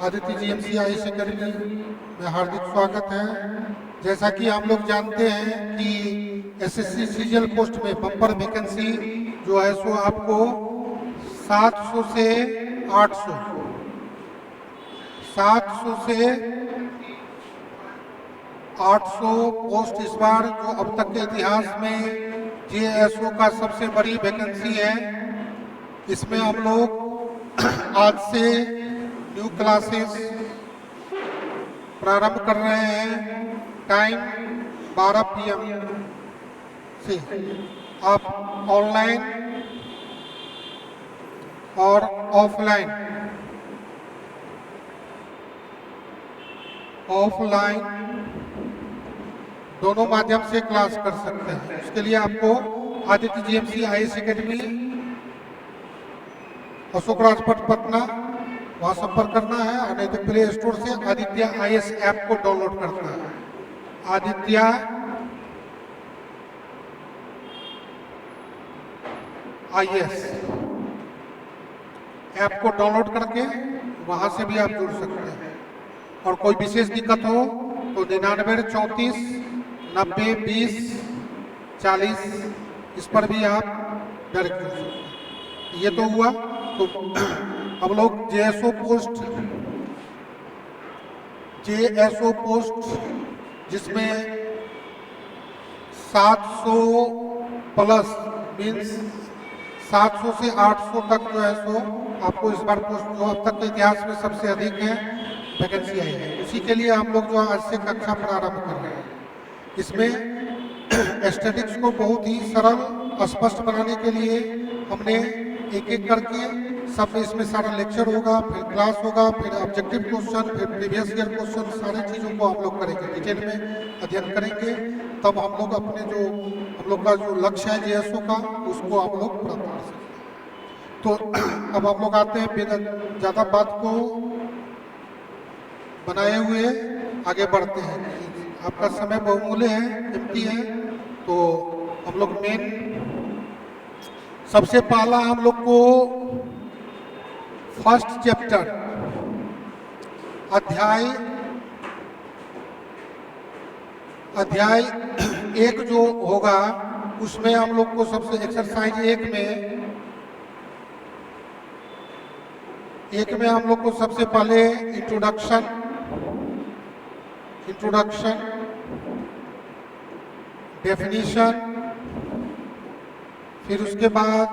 Aditya GMC IAS academy में हार्दिक स्वागत है। जैसा कि हम लोग जानते हैं कि एसएससी सीजीएल पोस्ट में बम्पर वैकेंसी जो है सो आपको 700 से 800 पोस्ट इस बार जो अब तक के इतिहास में जेएसओ का सबसे बड़ी वैकेंसी है। इसमें हम लोग आज से न्यू क्लासेस प्रारंभ कर रहे हैं। टाइम 12 PM से आप ऑनलाइन और ऑफलाइन दोनों माध्यम से क्लास कर सकते हैं। उसके लिए आपको Aditya GMC IAS academy Ashok Rajpath Patna वहाँ संपर्क करना है और नहीं तो प्ले स्टोर से आदित्य आईएएस ऐप को डाउनलोड करना है। आदित्य आईएएस ऐप को डाउनलोड करके वहाँ से भी आप जुड़ सकते हैं। और कोई विशेष दिक्कत हो तो 99 34 90 20 40 इस पर भी आप डायरेक्ट जुड़ सकते हैं। ये तो हुआ। तो हम लोग जेएसओ पोस्ट जिसमें 700 प्लस मीन्स 700 से 800 तक जो है सो आपको इस बार पोस्ट जो अब तक के इतिहास में सबसे अधिक है वैकेंसी आई है। उसी के लिए हम लोग जो आज से कक्षा प्रारंभ कर रहे हैं। इसमें स्टैटिक्स को बहुत ही सरल स्पष्ट बनाने के लिए हमने एक एक करके सब इसमें सारा लेक्चर होगा, फिर क्लास होगा, फिर ऑब्जेक्टिव क्वेश्चन, फिर प्रीवियस ईयर क्वेश्चन, सारी चीज़ों को हम लोग करेंगे, डिटेल में अध्ययन करेंगे। तब हम लोग अपने जो हम लोग का जो लक्ष्य है जेएसओ का उसको हम लोग प्राप्त कर सकते हैं। तो अब हम लोग आते हैं बिना ज़्यादा बात को बनाए हुए आगे बढ़ते हैं। आपका समय बहुमूल्य है, कीमती है। तो हम लोग मेन सबसे पहला हम लोग को फर्स्ट चैप्टर अध्याय 1 जो होगा उसमें हम लोग को सबसे एक्सरसाइज 1 में हम लोग को सबसे पहले इंट्रोडक्शन, डेफिनेशन, फिर उसके बाद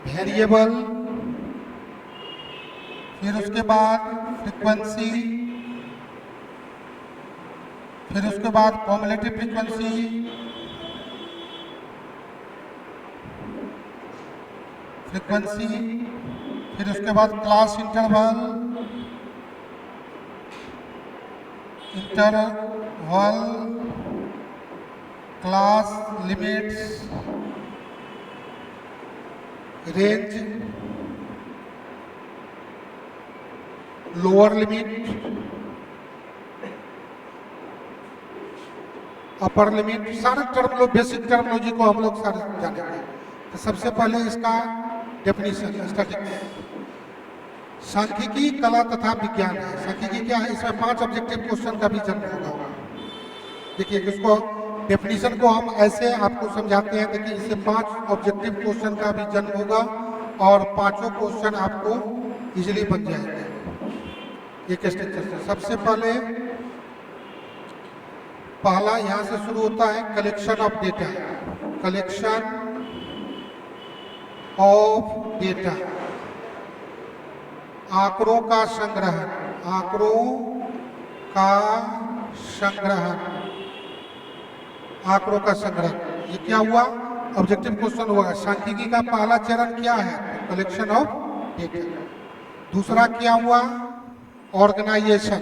वेरिएबल, फिर उसके बाद फ्रीक्वेंसी, फिर उसके बाद कॉम्युलेटिव फ्रीक्वेंसी, फिर उसके बाद class interval, class limits, range, lower limit, upper limit, सारे बेसिक टर्मिनोलॉजी को हम लोग सारे जानेंगे। तो सबसे पहले इसका डेफिनेशन स्टैटिक्स सांख्यिकी कला तथा विज्ञान है। सांख्यिकी क्या है? इसमें 5 ऑब्जेक्टिव क्वेश्चन का भी जन्म होगा। देखिए इसको डेफिनेशन को हम ऐसे आपको समझाते हैं। देखिए इससे 5 ऑब्जेक्टिव क्वेश्चन का भी जन्म होगा और 5 क्वेश्चन आपको इजीली बन जाएंगे एक स्ट्रक्चर से। सबसे पहला यहाँ से शुरू होता है कलेक्शन ऑफ डेटा। आंकड़ों का संग्रह। ये क्या हुआ? ऑब्जेक्टिव क्वेश्चन हुआ। सांख्यिकी का पहला चरण क्या है? Collection of data. दूसरा क्या हुआ? ऑर्गेनाइजेशन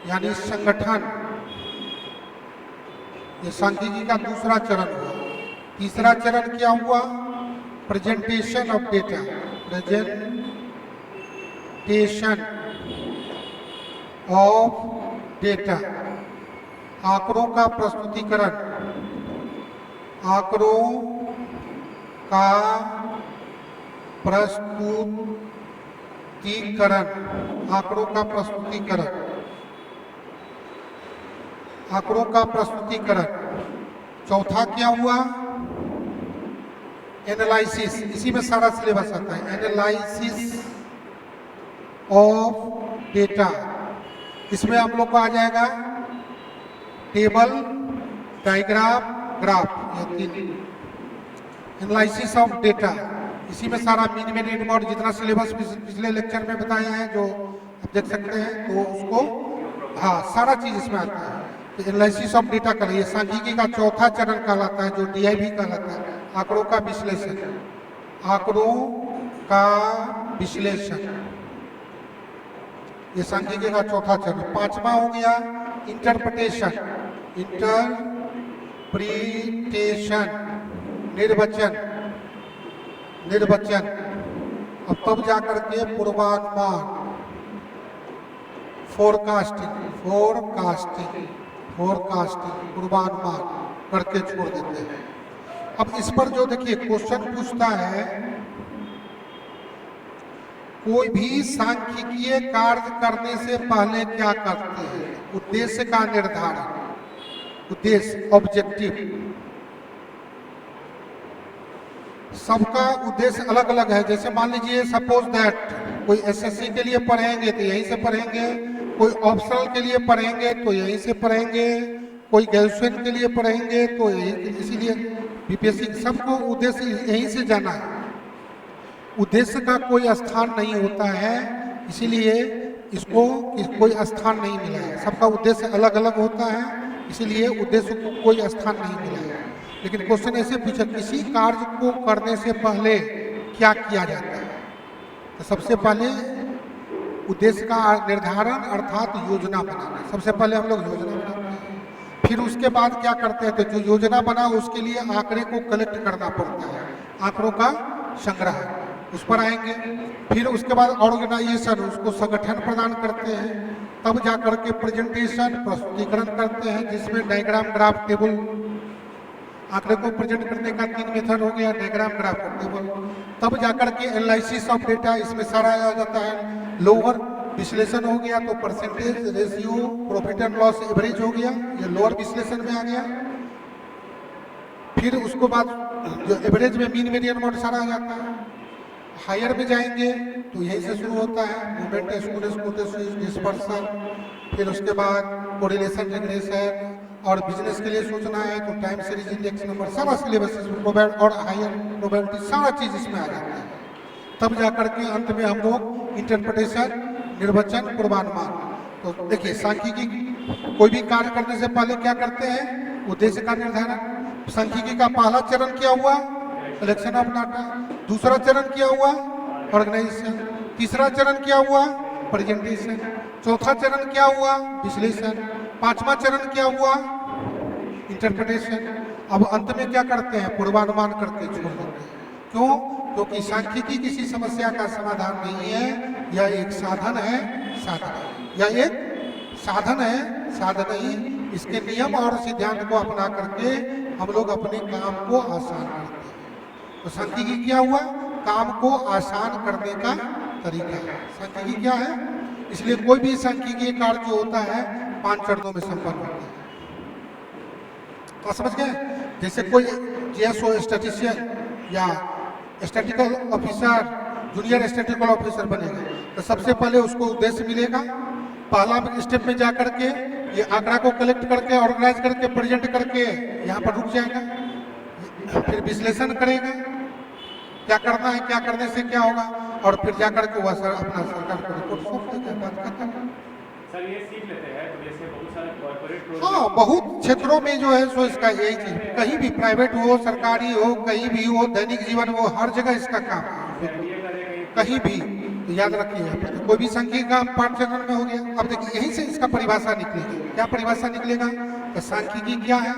यानी संगठन। ये सांख्यिकी का दूसरा चरण हुआ। तीसरा चरण क्या हुआ? Presentation of data. आंकड़ों का प्रस्तुतिकरण। प्रस्तुतिकरण, आंकड़ों का प्रस्तुतिकरण, आंकड़ों का प्रस्तुतिकरण। चौथा क्या हुआ? एनालिसिस, इसी में सारा सिलेबस आता है, एनालिसिस ऑफ डेटा। इसमें हम लोग को आ जाएगा टेबल, डायग्राम, ग्राफ, ये तीन। एनालिसिस ऑफ डेटा, इसी में सारा मिनिमेटेड मोड जितना सिलेबस पिछले लेक्चर में बताया है जो आप देख सकते हैं, तो उसको हाँ सारा चीज इसमें आता है। तो एनालिसिस ऑफ डेटा का ये सांख्यिकी का चौथा चरण कहलाता है, जो DIV कहलाता है, आंकड़ों का विश्लेषण। आंकड़ों का विश्लेषण ये सांख्यिकी का चौथा चरण। पांचवा हो गया इंटरप्रिटेशन, इंटरप्रिटेशन, निर्वचन, निर्वचन। अब तब जाकर के पूर्वानुमान, फोरकास्टिंग, फोरकास्टिंग, फोरकास्टिंग, पूर्वानुमान करके छोड़ देते हैं। अब इस पर जो देखिए क्वेश्चन पूछता है, कोई भी सांख्यिकीय कार्य करने से पहले क्या करते हैं? उद्देश्य का निर्धारण, उद्देश्य, ऑब्जेक्टिव। सबका उद्देश्य अलग अलग है। जैसे मान लीजिए सपोज दैट कोई SSC के लिए पढ़ेंगे तो यहीं से पढ़ेंगे, कोई ऑप्शनल के लिए पढ़ेंगे तो यहीं से पढ़ेंगे, कोई ग्रेजुएशन के लिए पढ़ेंगे तो यहीं, इसीलिए BPSC सबको उद्देश्य यहीं से जाना है। उद्देश्य का कोई स्थान नहीं होता है, इसीलिए इसको कोई स्थान नहीं मिला है। सबका उद्देश्य अलग अलग होता है, इसीलिए उद्देश्य को कोई स्थान नहीं मिला है। लेकिन क्वेश्चन ऐसे पूछा, किसी कार्य को करने से पहले क्या किया जाता है? तो सबसे पहले उद्देश्य का निर्धारण अर्थात योजना बनाना। सबसे पहले हम लोग योजना बनाते हैं, फिर उसके बाद क्या करते हैं? तो जो योजना बना उसके लिए आंकड़े को कलेक्ट करना पड़ता है, आंकड़ों का संग्रह, उस पर आएंगे। फिर उसके बाद ऑर्गेनाइजेशन, उसको संगठन प्रदान करते हैं। तब जाकर के प्रेजेंटेशन, प्रस्तुतिकरण करते हैं, जिसमें डायग्राम, ग्राफ, टेबल। आंकड़े को प्रेजेंट करने का 3 मेथड हो गया, डायग्राम, ग्राफ और टेबल। तब जाकर के एनालिसिस ऑफ डेटा, इसमें सारा आ जाता है। लोअर विश्लेषण हो गया तो percentage, ratio, profit and loss, average हो गया, ये लोअर विश्लेषण में आ गया। फिर उसके बाद जो एवरेज में मीन, मीडियन, मोड सारा आ जाता है। हायर में जाएंगे तो यहीं से शुरू होता है मूवमेंट, डिस्पर्सन। फिर उसके बाद कोरिलेशन, रिग्रेशन, और बिजनेस के लिए सोचना है तो टाइम सीरीज, इंडेक्स नंबर, सारा सिलेबस इसमें प्रोबेबिलिटी और हायर प्रोबेबिलिटी, सारा चीज इसमें आ जाता है। तब जाकर के अंत में हम लोग इंटरप्रिटेशन, निर्वचन, पूर्वानुमान। तो देखिए सांख्यिकी कोई भी कार्य करने से पहले क्या करते हैं? उद्देश्य का निर्धारण। सांख्यिकी का पहला चरण क्या हुआ? Collection of data. दूसरा चरण क्या हुआ? ऑर्गेनाइजेशन। तीसरा चरण क्या हुआ? प्रेजेंटेशन। चौथा चरण क्या हुआ? विश्लेषण। पांचवा चरण क्या हुआ? इंटरप्रिटेशन। अब अंत में क्या करते हैं? पूर्वानुमान करके छोड़ देते हैं। क्यों? क्योंकि सांख्यिकी किसी समस्या का समाधान नहीं है, यह एक साधन है, साधन है, यह एक साधन है, साधन ही। इसके नियम और सिद्धांत को अपना करके हम लोग अपने काम को आसान करते हैं। तो सांख्यिकी क्या हुआ? काम को आसान करने का तरीका है। सांख्यिकी क्या है? इसलिए कोई भी सांख्यिकी कार्य जो होता है 5 चरणों में संपन्न होता है। तो समझ गए? जैसे कोई GSO स्टैटिस्टिशियन या statistical officer, junior statistical officer बनेगा तो सबसे पहले उसको उद्देश्य मिलेगा। पहला स्टेप में जाकर के ये आंकड़ा को कलेक्ट करके, ऑर्गेनाइज करके, प्रेजेंट करके यहाँ पर रुक जाएगा। फिर विश्लेषण करेगा, क्या करना है, क्या करने से क्या होगा, और फिर जाकर के वह अपना सरकार को रिपोर्ट सौंप देगा। बात खत्म। सर ये सीख लेते हैं तो जैसे बहुत सारे कॉर्पोरेट, हाँ, बहुत क्षेत्रों में जो है सो इसका यही चीज, कहीं भी प्राइवेट हो, सरकारी हो, कहीं भी हो, दैनिक जीवन हो, हर जगह इसका काम है। कहीं भी तो याद रखिए, कोई भी सांख्यिकी का पाठ चरण में हो गया। अब देखिए यहीं से इसका परिभाषा निकलेगी। क्या परिभाषा निकलेगा? तो सांख्यिकी क्या है?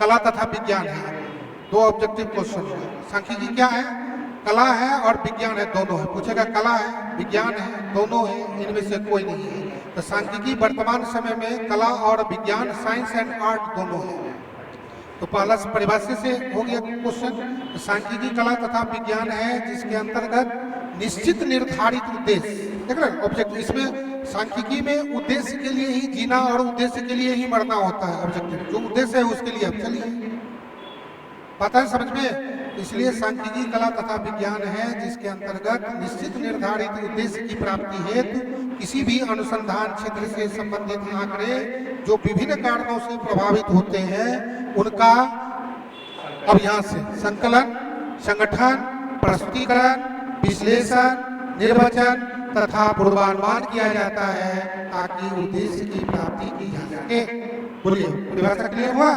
कला तथा विज्ञान है। 2 ऑब्जेक्टिव क्वेश्चन है। सांख्यिकी क्या है? कला है और विज्ञान है, दोनों है। पूछेगा कला है, विज्ञान है, दोनों है, इनमें से कोई नहीं है। तो सांख्यिकी वर्तमान समय में कला और विज्ञान, साइंस एंड आर्ट दोनों है। तो पहला परिभाषा से हो गया क्वेश्चन। सांख्यिकी कला तथा विज्ञान है जिसके अंतर्गत निश्चित निर्धारित उद्देश्य, देख रहे ऑब्जेक्ट, इसमें सांख्यिकी में उद्देश्य के लिए ही जीना और उद्देश्य के लिए ही मरना होता है। ऑब्जेक्टिव जो उद्देश्य है उसके लिए अब चलिए, पता है समझ में। इसलिए सांख्यिकी कला तथा विज्ञान है जिसके अंतर्गत निश्चित निर्धारित उद्देश्य की प्राप्ति हेतु किसी भी अनुसंधान क्षेत्र से संबंधित आंकड़े जो विभिन्न कारणों से प्रभावित होते हैं उनका, अब यहाँ से संकलन, संगठन, प्रस्तुतिकरण, विश्लेषण, निर्वचन तथा पूर्वानुमान किया जाता है ताकि उद्देश्य की प्राप्ति की जा सके। बोलिए, परिभाषा क्लियर हुआ?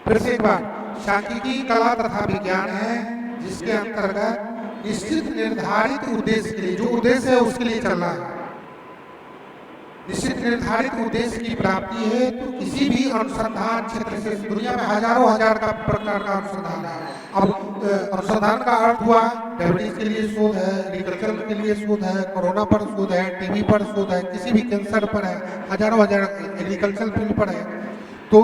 फिर से एक बार, सांख्यिकी कला तथा विज्ञान है जिसके अंतर्गत निश्चित निर्धारित उद्देश्य के लिए, जो उद्देश्य है उसके लिए चल रहा है, निश्चित निर्धारित उद्देश्य की प्राप्ति है तो किसी भी अनुसंधान क्षेत्र से, दुनिया में हजारों हजार का प्रकार का अनुसंधान है। अब अनुसंधान का अर्थ हुआ डायबिटीज के लिए शोध है, एग्रीकल्चर के लिए शोध है, कोरोना पर शोध है, टीबी पर शोध है, किसी भी कैंसर पर है, हजारों हजार एग्रीकल्चर फील्ड पर है। तो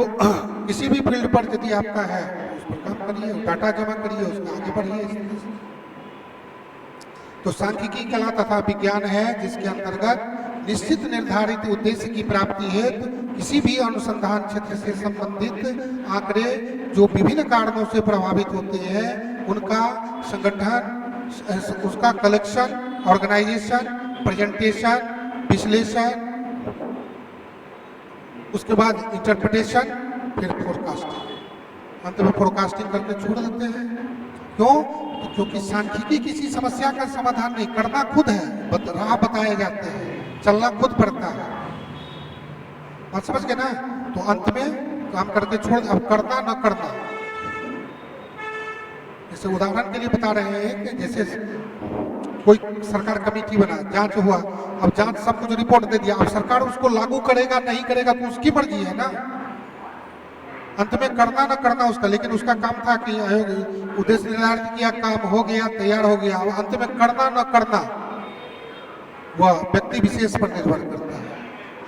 किसी भी फील्ड पर यदि आपका है उस पर काम करिए, डाटा जमा करिए, उसमें आगे बढ़िए। तो सांख्यिकी कला तथा विज्ञान है जिसके अंतर्गत निश्चित निर्धारित उद्देश्य की प्राप्ति हेतु किसी भी अनुसंधान क्षेत्र से संबंधित आंकड़े जो विभिन्न कारणों से प्रभावित होते हैं उनका संगठन, उसका कलेक्शन, ऑर्गेनाइजेशन, प्रेजेंटेशन, विश्लेषण, उसके बाद इंटरप्रिटेशन, फिर फोरकास्टिंग। अंत में फोरकास्टिंग करके छोड़ देते हैं। क्यों? क्योंकि सांख्यिकी किसी समस्या का समाधान नहीं, करना खुद है, राह बताए जाते हैं, चलना खुद पड़ता है। बात समझ गए ना? तो अंत में काम करके छोड़, अब करना न करना। जैसे उदाहरण के लिए बता रहे हैं कि जैसे कोई सरकार कमेटी बना, जांच हुआ, अब जांच सब कुछ रिपोर्ट दे दिया, अब सरकार उसको लागू करेगा नहीं करेगा तो उसकी मर्जी है ना। अंत में करना न करना उसका, लेकिन उसका काम था कि उद्देश्य निर्धारित किया, काम हो गया, तैयार हो गया। अंत में करना न करना वह व्यक्ति विशेष पर निर्भर करता है।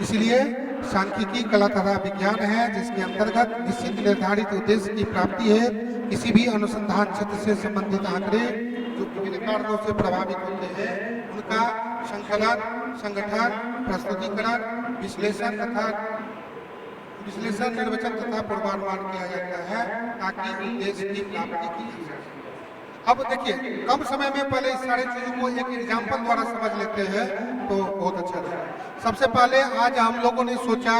इसलिए सांख्यिकी कला तथा विज्ञान है जिसके अंतर्गत निश्चित निर्धारित उद्देश्य की प्राप्ति है किसी भी अनुसंधान क्षेत्र से संबंधित आंकड़े जो विभिन्न कारणों से प्रभावित होते हैं उनका संकलन, संगठन, प्रस्तुतिकरण, विश्लेषण, निर्वचन तथा पूर्वानुमान किया जाता है ताकि उद्देश्य की प्राप्ति की जा सके। अब देखिए, कम समय में पहले इस सारे चीजों को एक एग्जाम्पल द्वारा समझ लेते हैं तो बहुत अच्छा रहेगा। सबसे पहले आज हम लोगों ने सोचा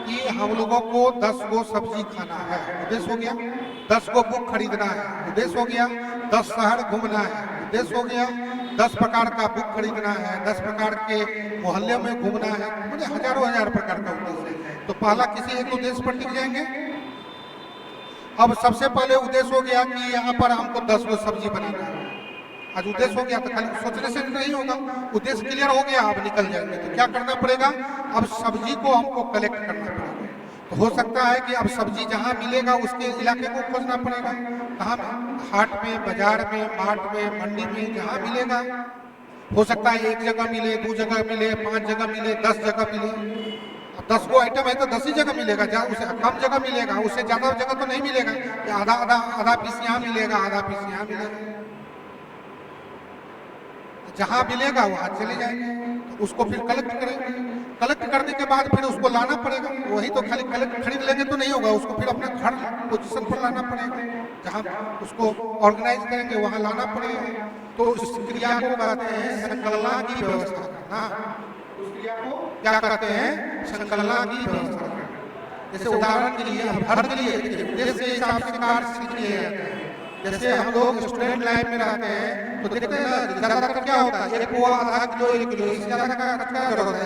कि हम लोगों को 10 गो सब्जी खाना है, उद्देश्य हो गया। 10 गो बुक खरीदना है, उद्देश्य हो गया। 10 शहर घूमना है, उद्देश्य हो गया। 10 प्रकार का बुक खरीदना है, 10 प्रकार के मोहल्ले में घूमना है, मुझे हजारों हजार प्रकार का उद्देश्य है। तो पहला किसी एक उद्देश्य पर टिक जाएंगे। अब सबसे पहले उद्देश्य हो गया कि यहाँ पर हमको 10 गो सब्जी बनाना है। आज उद्देश्य हो गया तो खाली सोचने से नहीं होगा, उद्देश्य क्लियर हो गया, अब निकल जाएंगे। तो क्या करना पड़ेगा? अब सब्जी को हमको कलेक्ट करना पड़ेगा। तो हो सकता है कि अब सब्जी जहाँ मिलेगा उसके इलाके को खोजना पड़ेगा। कहाँ? हाट में, बाजार में, मार्ट में, मंडी में, जहाँ मिलेगा। हो सकता है 1 जगह मिले, 2 जगह मिले, 5 जगह मिले, 10 जगह मिले। 10 गो आइटम है तो 10 ही जगह मिलेगा, उसे कम जगह मिलेगा, उससे ज्यादा जगह तो नहीं मिलेगा। आधा पीस यहाँ मिलेगा, आधा पीस यहाँ मिलेगा। जहाँ मिलेगा वहां चले जाएंगे, तो उसको फिर कलेक्ट करेंगे। कलेक्ट करने के बाद फिर उसको लाना पड़ेगा। वही तो खाली कलेक्ट खरीद लेंगे तो नहीं होगा, उसको फिर अपने घर पोजीशन पर लाना पड़ेगा। जहाँ उसको ऑर्गेनाइज करेंगे वहां लाना पड़ेगा। तो उस क्रिया को कहते हैं संकलना की व्यवस्था करना। उस क्रिया को क्या कहते हैं? संकलना की व्यवस्था करना। जैसे उदाहरण के लिए हर के लिए देश के हिसाब से कार्य किए जाते हैं। जैसे हम लोग स्टूडेंट लाइफ में रहते हैं तो देखते हैं ना, ज्यादातर क्या होता है, 1 पोहा, आधा किलो, 1 किलो, इससे ज्यादा का होता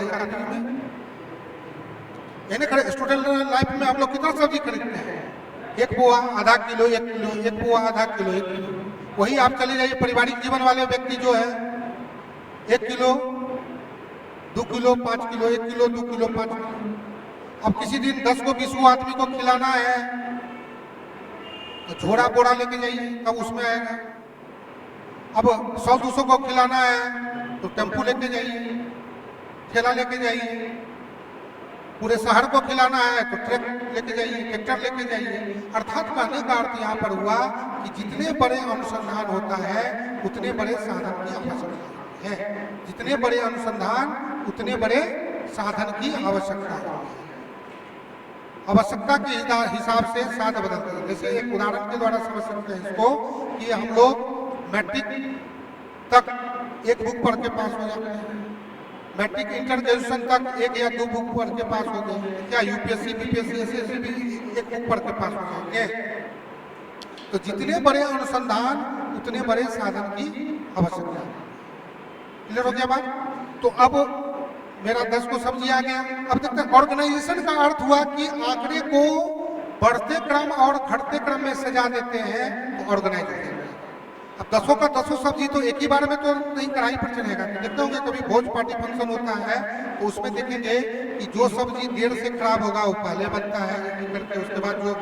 है। स्टूडेंट लाइफ में हम लोग कितना सब्जी खरीदते हैं? 1 पोहा, आधा किलो, 1 किलो, 1 पोहा, आधा किलो, 1 किलो। वही आप चले जाइए पारिवारिक जीवन वाले व्यक्ति जो है 1 kilo, 2 kilo, 5 kilo, 1 kilo, 2 kilo, 5 kilo. अब किसी दिन 10 को 20 को आदमी को खिलाना है तो झोड़ा बोरा लेके जाइए, तब उसमें आएगा। अब 100-200 को खिलाना है तो टेम्पू लेके जाइए, ठेला लेके जाइए, पूरे शहर को खिलाना है तो ट्रक लेके जाइए, ट्रैक्टर लेके जाइए। अर्थात कहने का अर्थ यहाँ पर हुआ कि जितने बड़े अनुसंधान होता है उतने बड़े साधन की आवश्यकता है, जितने बड़े अनुसंधान उतने बड़े साधन की आवश्यकता है। आवश्यकता के हिसाब से साधन बदलते हैं। जैसे एक उदाहरण के द्वारा समझ सकते हैं इसको कि हम लोग मैट्रिक तक एक बुक पढ़ के पास हो जाते हैं, मैट्रिक इंटर ग्रेजुएशन तक एक या दो बुक पढ़ के पास हो गए, क्या यूपीएससी बीपीएससी एसएससी भी एक बुक पढ़ के पास हो जाएंगे। तो जितने बड़े अनुसंधान उतने बड़े साधन की आवश्यकता है। क्लियर हो गया बात? तो अब मेरा 10 को समझ आ गया। अब देखते हैं ऑर्गेनाइजेशन का अर्थ हुआ कि आंकड़े को बढ़ते क्रम और घटते क्रम में सजा देते हैं तो ऑर्गेनाइजेशन। अब 10 का 10 सब्जी तो एक ही बार में तो नहीं कढ़ाई पर चढ़ेगा। देखते होंगे कभी भोज पार्टी फंक्शन होता है तो उसमें देखेंगे कि जो सब्जी देर से खराब होगा वो पहले बनता है करके, उसके बाद जो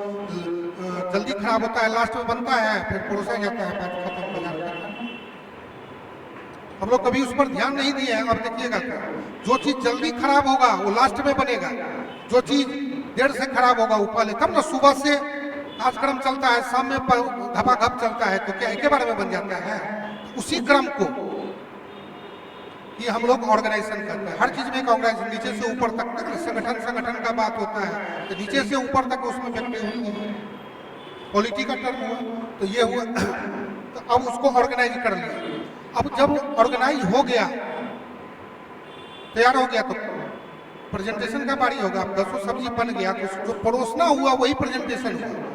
जल्दी खराब होता है लास्ट में बनता है, फिर परोसा जाता है, बात खत्म हो जाता है। हम लोग कभी उस पर ध्यान नहीं दिए हैं। अब देखिएगा जो चीज जल्दी खराब होगा वो लास्ट में बनेगा, जो चीज देर से खराब होगा वो पहले। तब ना सुबह से कार्यक्रम चलता है, शाम में धपाधप चलता है तो क्या एक बार में बन जाता है? उसी क्रम को ये हम लोग ऑर्गेनाइजेशन करते हैं। हर चीज में एक ऑर्गेनाइजेशन, नीचे से ऊपर तक संगठन का बात होता है तो नीचे से ऊपर तक उसमें व्यक्ति होते हैं। पॉलिटी का टर्म हुआ तो ये हुआ। तो अब उसको ऑर्गेनाइज कर लिया। अब जब ऑर्गेनाइज हो गया, तैयार हो गया तो प्रेजेंटेशन का बारी होगा। अब 10 सब्जी बन गया तो जो परोसना हुआ वही प्रेजेंटेशन हुआ।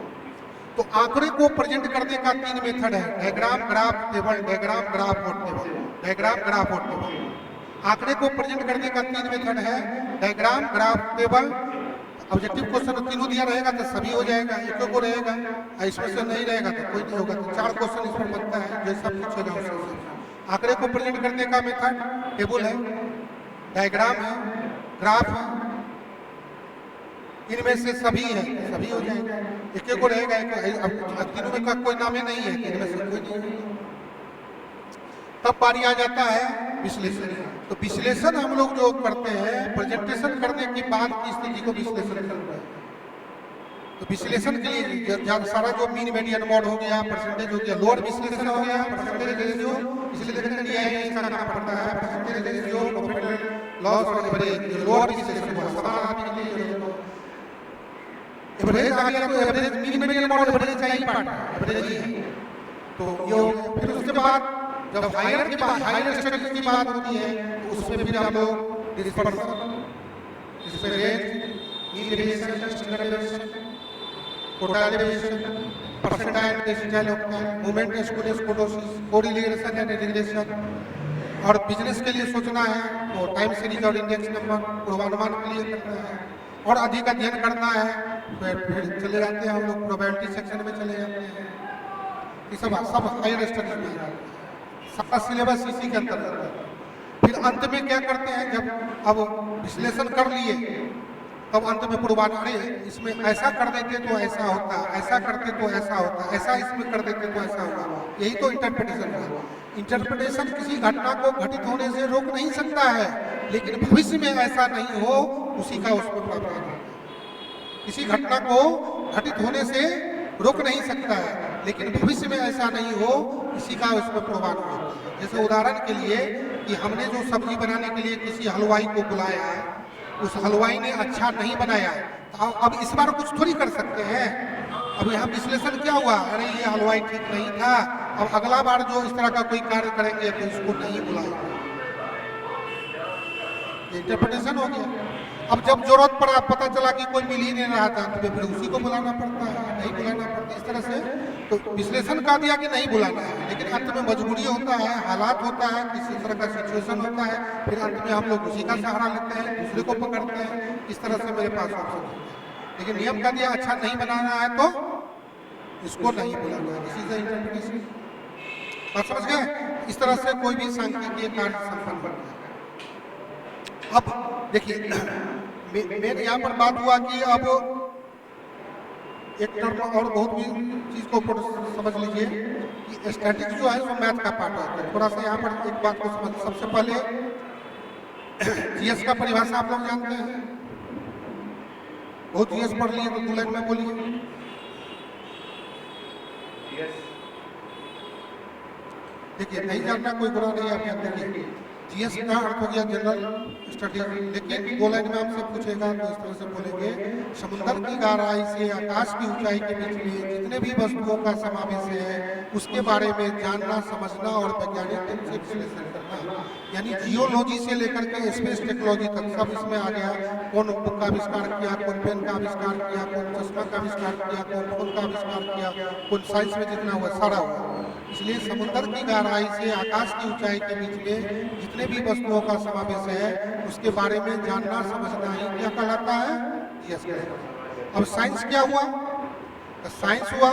तो आंकड़े को प्रेजेंट करने का 3 मेथड है, diagram, graph, table. Diagram, graph और टेबल। डायग्राम, ग्राफ और टेबल। आंकड़े को प्रेजेंट करने का 3 मेथड है, diagram, graph, table. Objective question तीनों दिया रहेगा तो सभी हो जाएगा, एक को रहेगा, इसमें से नहीं रहेगा तो कोई नहीं होगा। तो 4 क्वेश्चन इस पर बनता है, जैसा पूछेगा उससे। आंकड़े को प्रेजेंट करने का मेथड टेबल है, डायग्राम है, ग्राफ है, इनमें से सभी है, सभी हो जाएगा, एक को रहेगा। अब तीनों में का कोई नाम ही नहीं है, इनमें से कोई नहीं है। तब बारी आ जाता है विश्लेषण। तो विश्लेषण हम लोग जो करते हैं, प्रेजेंटेशन करने के बाद की स्थिति को विश्लेषण करते हैं। तो विश्लेषण के लिए सारा जो मीन मीडियन मोड हो गया, परसेंटेज हो गया, लोअर विश्लेषण हो गया, परसेंटेज रेशियो विश्लेषण के लिए इसका करना पड़ता है, परसेंटेज रेशियो, प्रॉफिट लॉस और एवरेज, लोअर विश्लेषण हुआ। समान आदमी के लिए एवरेज आ गया तो average mean median mode average का ही पार्ट है, एवरेज ही है। तो ये फिर उसके बाद जब हायर के बाद हायर स्टडीज की बात होती है तो उसमें फिर हम लोग डिस्पर्सन, डिस्पेरेज, mean deviation, standard deviation, total deviation, percentile, decimal, moment, score, kurtosis, correlation and regression. और बिजनेस के लिए सोचना है तो टाइम सीरीज और इंडेक्स नंबर पूर्वानुमान के लिए करना है। और अधिक अध्ययन करना है फिर चले जाते हैं हम लोग प्रोबेबिलिटी सेक्शन में चले जाते हैं। ये सब हायर स्टडीज में है, सारा सिलेबस इसी के अंतर्गत है। फिर अंत में क्या करते हैं, जब अब विश्लेषण कर लिए तब अंत में पूर्वानुमान, इसमें ऐसा कर देते तो ऐसा होता, ऐसा करते तो ऐसा होता, ऐसा इसमें कर देते तो ऐसा होगा। यही तो इंटरप्रिटेशन है। इंटरप्रिटेशन किसी घटना को घटित होने से रोक नहीं सकता है, लेकिन भविष्य में ऐसा नहीं हो उसी का उसमें प्रावधान है। किसी घटना को घटित होने से रोक नहीं सकता है, लेकिन भविष्य में ऐसा नहीं हो इसी का उसमें प्रभाव होता है। जैसे उदाहरण के लिए कि हमने जो सब्जी बनाने के लिए किसी हलवाई को बुलाया, उस हलवाई ने अच्छा नहीं बनाया तो अब इस बार कुछ थोड़ी कर सकते हैं। अब यहाँ विश्लेषण क्या हुआ, अरे ये हलवाई ठीक नहीं था, अब अगला बार जो इस तरह का कोई कार्य करेंगे तो इसको नहीं बुलाएंगे। इंटरप्रिटेशन हो गया। अब जब जरूरत पड़ा, पता चला कि कोई मिल ही नहीं रहा था तो फिर उसी को बुलाना पड़ता है, नहीं बुलाना पड़ता। इस तरह से तो विश्लेषण का दिया कि नहीं बुलाना है, लेकिन अंत में मजबूरी होता है, हालात होता है, किसी तरह का सिचुएशन होता है, फिर अंत में हम लोग उसी का सहारा लेते हैं, दूसरे को पकड़ते हैं। इस तरह से मेरे पास ऑप्शन है, लेकिन नियम का दिया अच्छा नहीं बनाना है तो इसको नहीं बुलाना है। इसी से इंटरप्रिटेशन बात समझ गए। इस तरह से कोई भी सांख्यिकीय कार्य संपन्न करता है। अब देखिए मेरे यहाँ पर बात हुआ कि अब एक टर्म और बहुत भी चीज को समझ लीजिए कि स्टैटिक्स जो है वो मैथ का पार्ट है। थोड़ा सा यहाँ पर एक बात को समझ, सबसे पहले जीएस का परिभाषा आप लोग जानते हैं, बहुत जीएस पढ़ लिए तो 2 लाइन में बोलिए। जीएस देखिए, नहीं जानना कोई बुरा नहीं है, आप यहाँ देखिए जीएस का अर्थ हो गया जनरल स्टडीज, लेकिन 2 लाइन में आपसे पूछेगा तो इस तरह से बोलेंगे, समुद्र की गहराई से आकाश की ऊंचाई के बीच में जितने भी वस्तुओं का समावेश है उसके बारे में जानना, समझना और वैज्ञानिक ढंग से विश्लेषण करना। यानी जियोलॉजी से लेकर के स्पेस टेक्नोलॉजी तक सब इसमें आ गया। कौन बुक का आविष्कार किया, कौन पेन का आविष्कार किया, कौन चश्मा का आविष्कार किया, कौन फोन का आविष्कार किया, कौन साइंस में जितना हुआ सारा हुआ। इसलिए समुद्र की गहराई से आकाश की ऊंचाई के बीच में जितने भी वस्तुओं का समावेश है उसके बारे में जानना, समझना ही क्या कहलाता है, जीएस कहलाता है। अब साइंस क्या हुआ? साइंस हुआ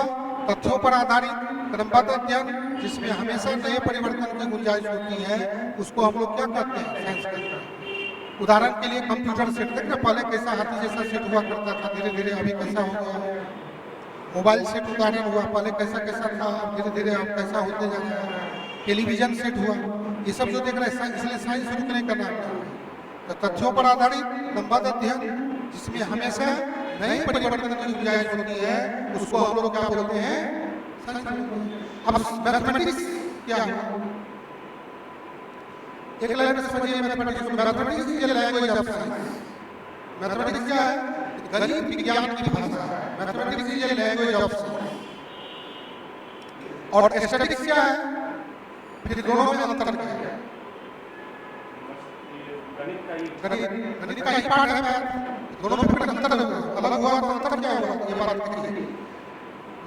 तथ्यों पर आधारित क्रमबद्ध अध्ययन जिसमें हमेशा नए परिवर्तन की गुंजाइश होती है, उसको हम लोग क्या कहते हैं, साइंस कहते हैं। उदाहरण के लिए कंप्यूटर सेट, देखना पहले कैसा हाथी जैसा सेट हुआ करता था, धीरे धीरे अभी कैसा हो गया है। मोबाइल सेट उदाहरण हुआ, पहले कैसा कैसा था, धीरे धीरे अब कैसा होते जा रहा है। टेलीविजन सेट हुआ, ये सब जो देख रहे हैं, इसलिए साइंस रुकने का नाम है। तो तथ्यों पर आधारित क्रमबद्ध अध्ययन जिसमें हमेशा नए परिवर्तन की गुंजाइश होती है, उसको हम लोग क्या बोलते हैं, साइंस बोलते हैं। अब मैथमेटिक्स क्या है? एक लाइन में समझिए mathematics. Mathematics is the language of science. Mathematics क्या है? गणित विज्ञान की भाषा है। Mathematics is the language of science. और स्टैटिस्टिक्स क्या है? फिर दोनों में अंतर क्या है? गणित का ही पार्ट है, दोनों में फिर अंतर अलग हुआ तो अंतर क्या हुआ, ये बात देखिए।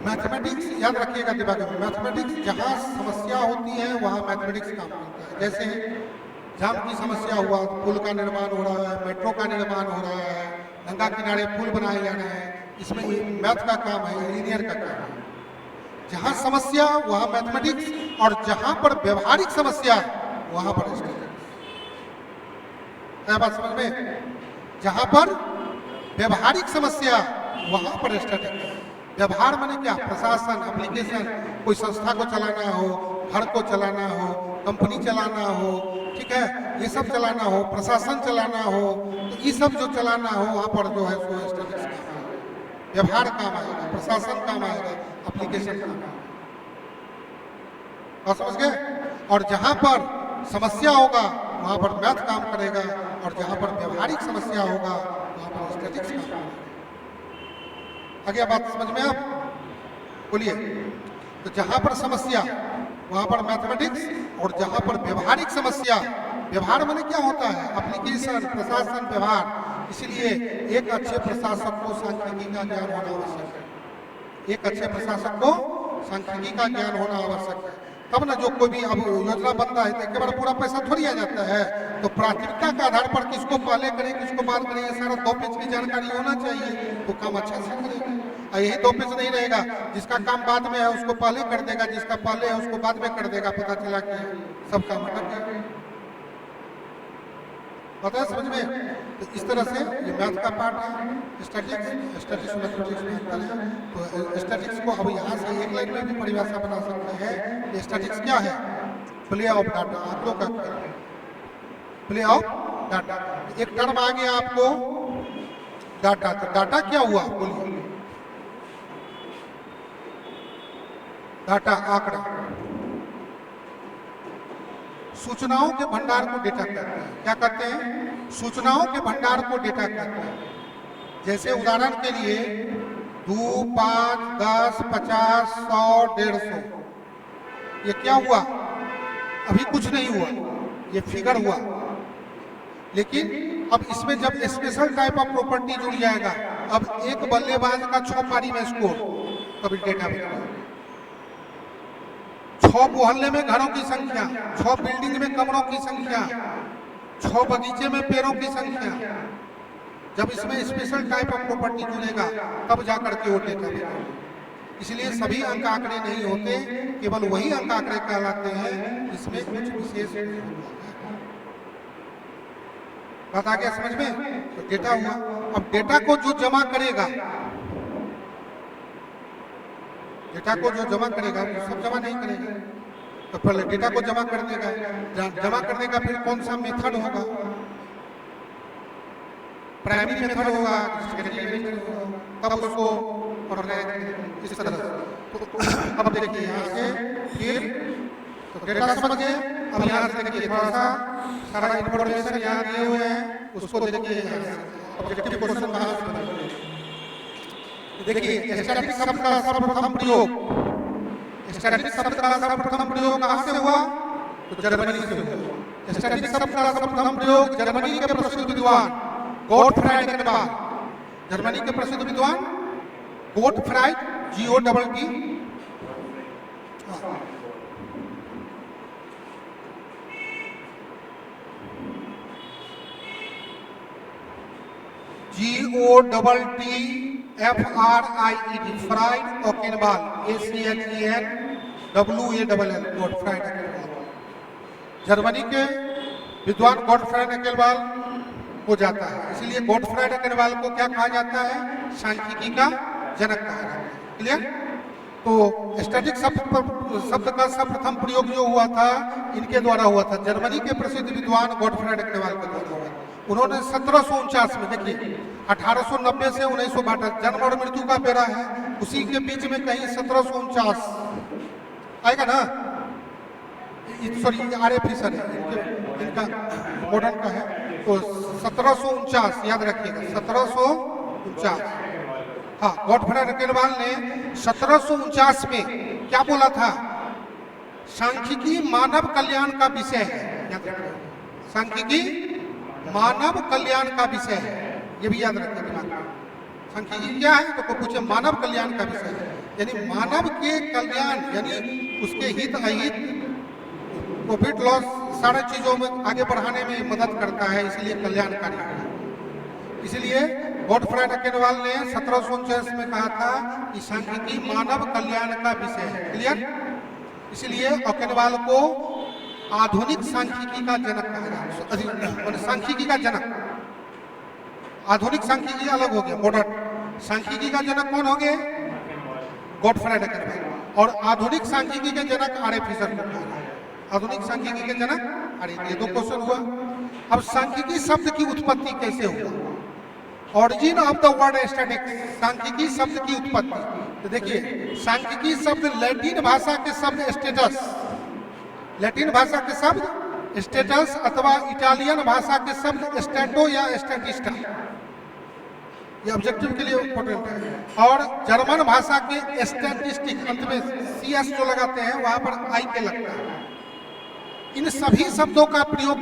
मैथमेटिक्स याद रखिएगा दिमाग में, मैथमेटिक्स जहाँ समस्या होती है वहाँ मैथमेटिक्स काम करता है। जैसे जाम की समस्या हुआ, पुल का निर्माण हो रहा है, मेट्रो का निर्माण हो रहा है, गंगा किनारे पुल बनाए जा रहे हैं, इसमें मैथ का काम है, इंजीनियर का काम है। जहाँ समस्या वहाँ मैथमेटिक्स, और जहाँ पर व्यवहारिक समस्या वहाँ पर स्टैटिस्टिक्स। क्या बात समझ में? जहाँ पर व्यवहारिक समस्या वहाँ पर स्टैटिस्टिक्स। व्यवहार माने क्या? प्रशासन, एप्लीकेशन, कोई संस्था को चलाना हो, घर को चलाना हो, कंपनी चलाना हो, ठीक है, ये सब चलाना हो, प्रशासन चलाना हो, तो ये सब जो चलाना हो वहाँ पर जो है सो स्टैटिस्टिक्स काम आएगा। व्यवहार काम आएगा, प्रशासन काम आएगा, एप्लीकेशन काम आएगा। और समझ गए? और जहाँ पर समस्या होगा वहाँ पर मैथ काम करेगा, और जहाँ पर व्यवहारिक समस्या होगा वहाँ पर स्टैटिस्टिक्स काम करेगा। आगे बात समझ में आप बोलिए। तो जहाँ पर समस्या वहाँ पर मैथमेटिक्स, और जहाँ पर व्यवहारिक समस्या, व्यवहार माने क्या होता है, एप्लीकेशन, प्रशासन, व्यवहार। इसलिए एक अच्छे प्रशासक को सांख्यिकी का ज्ञान होना आवश्यक है। एक अच्छे प्रशासक को सांख्यिकी का ज्ञान होना आवश्यक है, तब ना जो कोई भी अब योजना बनता है तो केवल पूरा पैसा थोड़ी आ जाता है। तो प्राथमिकता के आधार पर किसको पहले करें, किसको बाद करें, ये सारा 2 पेज की जानकारी होना चाहिए, तो काम अच्छा से करेगा। और यही 2 पेज नहीं रहेगा, जिसका काम बाद में है उसको पहले कर देगा, जिसका पहले है उसको बाद में कर देगा, पता चला कि सब काम अटक गया। पता है समझ में? तो इस तरह से ये मैथ का पार्ट है। स्टैटिस्टिक्स मैथमेटिक्स में अंतर है। तो स्टैटिस्टिक्स को अब यहाँ से एक लाइन में भी परिभाषा बना सकते हैं। स्टैटिस्टिक्स क्या है? Play of data. आप लोग का प्ले ऑफ डाटा, एक टर्म आ गया आपको डाटा। तो डाटा क्या हुआ बोलिए? डाटा आंकड़ा, सूचनाओं के भंडार को डेटा कहते हैं। क्या कहते हैं? सूचनाओं के भंडार को डेटा कहते हैं। जैसे उदाहरण के लिए 2, 5, 10, 50, 100, 150, ये क्या हुआ? अभी कुछ नहीं हुआ, ये फिगर हुआ। लेकिन अब इसमें जब स्पेशल टाइप ऑफ प्रॉपर्टी जुड़ जाएगा, अब एक बल्लेबाज का 6 पारी में स्कोर, तभी डेटा बनेगा। 6 मोहल्ले में घरों की संख्या, 6 बिल्डिंग में कमरों की संख्या, 6 बगीचे में पेड़ों की संख्या। जब इसमें स्पेशल टाइप ऑफ प्रॉपर्टी जुड़ेगा तब जाकर के वो डेटा बनेगा। इसलिए सभी अंक आंकड़े नहीं होते, केवल वही अंक आंकड़े कहलाते हैं जिसमें कुछ विशेष नहीं होता है। बात आ गया समझ में? तो डेटा हुआ। अब डेटा को जो जमा करेगा, डेटा को जो जमा करेगा वो सब जमा नहीं करेगा। तो पहले डेटा को जमा कर देगा, जमा करने का फिर कौन सा मेथड होगा, प्राइमरी मेथड होगा, सेकेंडरी मेथड होगा, तब उसको पढ़ रहे थे इस तरह से। तो अब देखिए यहाँ से फिर तो डेटा समझ गए। अब यहाँ से देखिए थोड़ा सा सारा इंफॉर्मेशन यहाँ दिए हुए हैं, उसको देखिए ऑब्जेक्टिव क्वेश्चन कहाँ से बनेंगे। देखिए स्टैटिक शब्द का सर्वप्रथम प्रयोग, स्टैटिक शब्द का सर्वप्रथम प्रयोग कहाँ से हुआ? तो जर्मनी से हुआ। स्टैटिक शब्द का सर्वप्रथम प्रयोग जर्मनी के प्रसिद्ध विद्वान गोटफ्राइड एकेनबाल, जर्मनी के प्रसिद्ध विद्वान Gottfried GOTT GOTTFRIED Fried Achenwall ACHENWALL Gottfried Achenwall, Germany के विद्वान गोटफ्राइड एकेनबाल हो जाता है। इसलिए गोटफ्राइड एकेनबाल को क्या कहा जाता है? सांख्यिकी का जनक कहा जाता है। क्लियर? तो स्टैटिक शब्द का सर्वप्रथम प्रयोग जो हुआ था इनके द्वारा हुआ था, जर्मनी के प्रसिद्ध विद्वान गोटफ्राइड एकेनबाल के द्वारा हुआ। उन्होंने 1749 में, देखिए 1890 से 1962 जन्म और मृत्यु का बेरा है, उसी के बीच में कहीं 1749 आएगा ना। सॉरी आर फिशर है इनका मॉडर्न का है, तो 1749 याद रखिएगा, 1749। हाँ, गोटफ्राइड एकेनबाल ने 1749 में क्या बोला था? सांख्यिकी मानव कल्याण का विषय है। याद रखिए, सांख्यिकी मानव कल्याण का विषय है, ये भी याद रखिए दिमाग में। सांख्यिकी क्या है? तो कोई पूछे मानव कल्याण का विषय है, यानी मानव के कल्याण, यानी उसके हित अहित, प्रॉफिट लॉस, सारे चीजों में आगे बढ़ाने में मदद करता है, इसलिए कल्याणकारी है। इसलिए गोटफ्राइड एकेनबाल ने 1749 में कहा था कि सांख्यिकी मानव कल्याण का विषय है। क्लियर? इसलिए एकेनबाल को आधुनिक सांख्यिकी का जनक कहा जाता है, सांख्यिकी का जनक। आधुनिक सांख्यिकी अलग हो गया, मॉडर्न सांख्यिकी का जनक कौन हो गए? गोटफ्राइड एकेनबाल। और आधुनिक सांख्यिकी के जनक आर फिशर को कहा जाता है। आधुनिक सांख्यिकी के जनक आर। ये दो क्वेश्चन हुआ। अब सांख्यिकी शब्द की उत्पत्ति कैसे हुआ? Origin of the word statics, सांख्यिकी शब्द की उत्पत्ति। तो देखिए सांख्यिकी शब्द लैटिन भाषा के शब्द स्टेटस, लैटिन भाषा के शब्द स्टेटस अथवा इटालियन भाषा के शब्द स्टैटो या स्टैटिस्टा, ये ऑब्जेक्टिव के लिए इंपॉर्टेंट है। और जर्मन भाषा के स्टैटिस्टिक, अंत में CS जो लगाते हैं वहां पर I के लगता है। इन सभी शब्दों का प्रयोग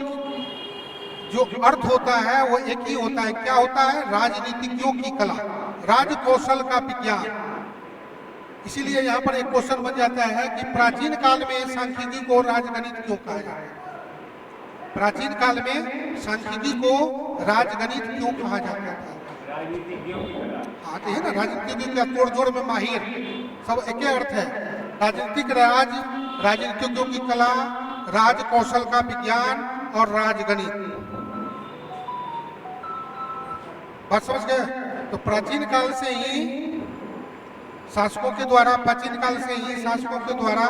जो अर्थ होता है वो एक ही होता है। क्या होता है? राजनीतिज्ञों की कला, राजकौशल का विज्ञान। इसीलिए यहाँ पर एक क्वेश्चन बन जाता है कि प्राचीन काल में सांख्यिकी को राजगणित क्यों कहा जाता है? प्राचीन काल में सांख्यिकी को राजगणित क्यों कहा जाता था? राजनीतिज्ञों की कला। हाँ तो है ना, राजनीतिज्ञ का तोड़ जोड़ में माहिर, सब एक ही अर्थ है। राजनीतिक राज, राजनीतिज्ञों की कला, राज कौशल का विज्ञान और राजगणित। बात समझ गए? तो प्राचीन काल से ही शासकों के द्वारा, प्राचीन काल से ही शासकों के द्वारा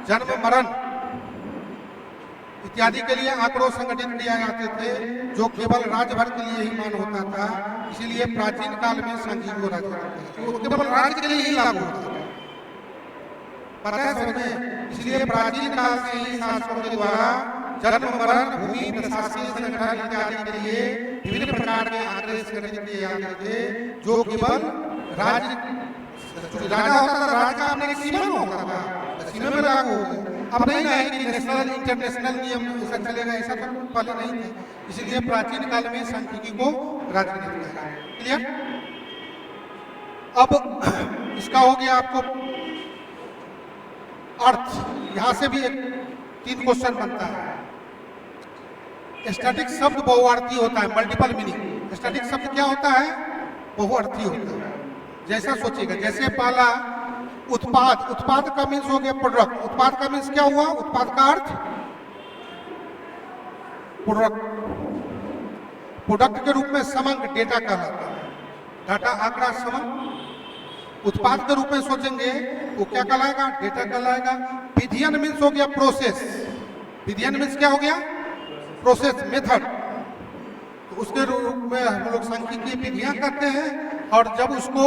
जन्म मरण इत्यादि के लिए आंकड़ों संगठित किया जाते थे, जो केवल राज्यभर के लिए ही मान होता था। इसीलिए प्राचीन काल में सांख्यिकी को राजगणित वो केवल राज्य के लिए ही लागू होता था। पता है समझे? इसलिए प्राचीन काल से ही शासकों के द्वारा जन्म मरण, भूमि, प्रशासनिक संगठन इत्यादि के लिए विभिन्न प्रकार के आंकड़े संगठित किए जाते थे, जो केवल राजा होता था, राज का अपने सीमा में होता था, सीमा में लागू हो गया। अब नहीं है कि नेशनल इंटरनेशनल नियम ऐसा चलेगा, ऐसा तो पहले नहीं था। इसलिए प्राचीन काल में सांख्यिकी को राजनीति कहा। क्लियर? अब इसका हो गया आपको अर्थ। यहां से भी एक 3 क्वेश्चन बनता है। स्टैटिक शब्द बहुअर्थी होता है, मल्टीपल मीनिंग। स्टैटिक शब्द क्या होता है? बहुअर्थी होता है। जैसा सोचिएगा, जैसे पहला उत्पाद, उत्पाद का मीन्स हो गया प्रोडक्ट। उत्पाद का मीन्स क्या हुआ? उत्पाद का अर्थ प्रोडक्ट। प्रोडक्ट के रूप में समंग डेटा कहलाता है। डाटा, आंकड़ा, समंग। उत्पाद के रूप में सोचेंगे वो क्या कहलाएगा? डेटा कहलाएगा। विधियन मीन्स हो गया प्रोसेस। विधियन मीन्स क्या हो गया? Process, method. तो उसके रूप में हम लोग सांख्यिकीय विधियां करते हैं। और जब उसको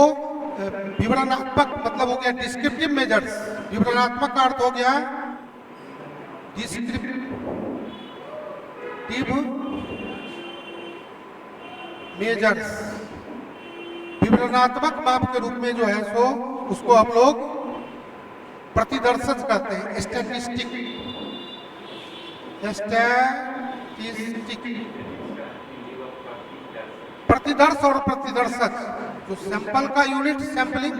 विवरणात्मक मतलब हो गया डिस्क्रिप्टिव मेजर्स, विवरणात्मक का अर्थ हो गया डिस्क्रिप्टिव मेजर्स, विवरणात्मक माप के रूप में जो है सो उसको हम लोग प्रतिदर्शक कहते हैं, स्टैटिस्टिक। प्रतिदर्श और प्रतिदर्शक, जो सैंपल का यूनिट सैंपलिंग,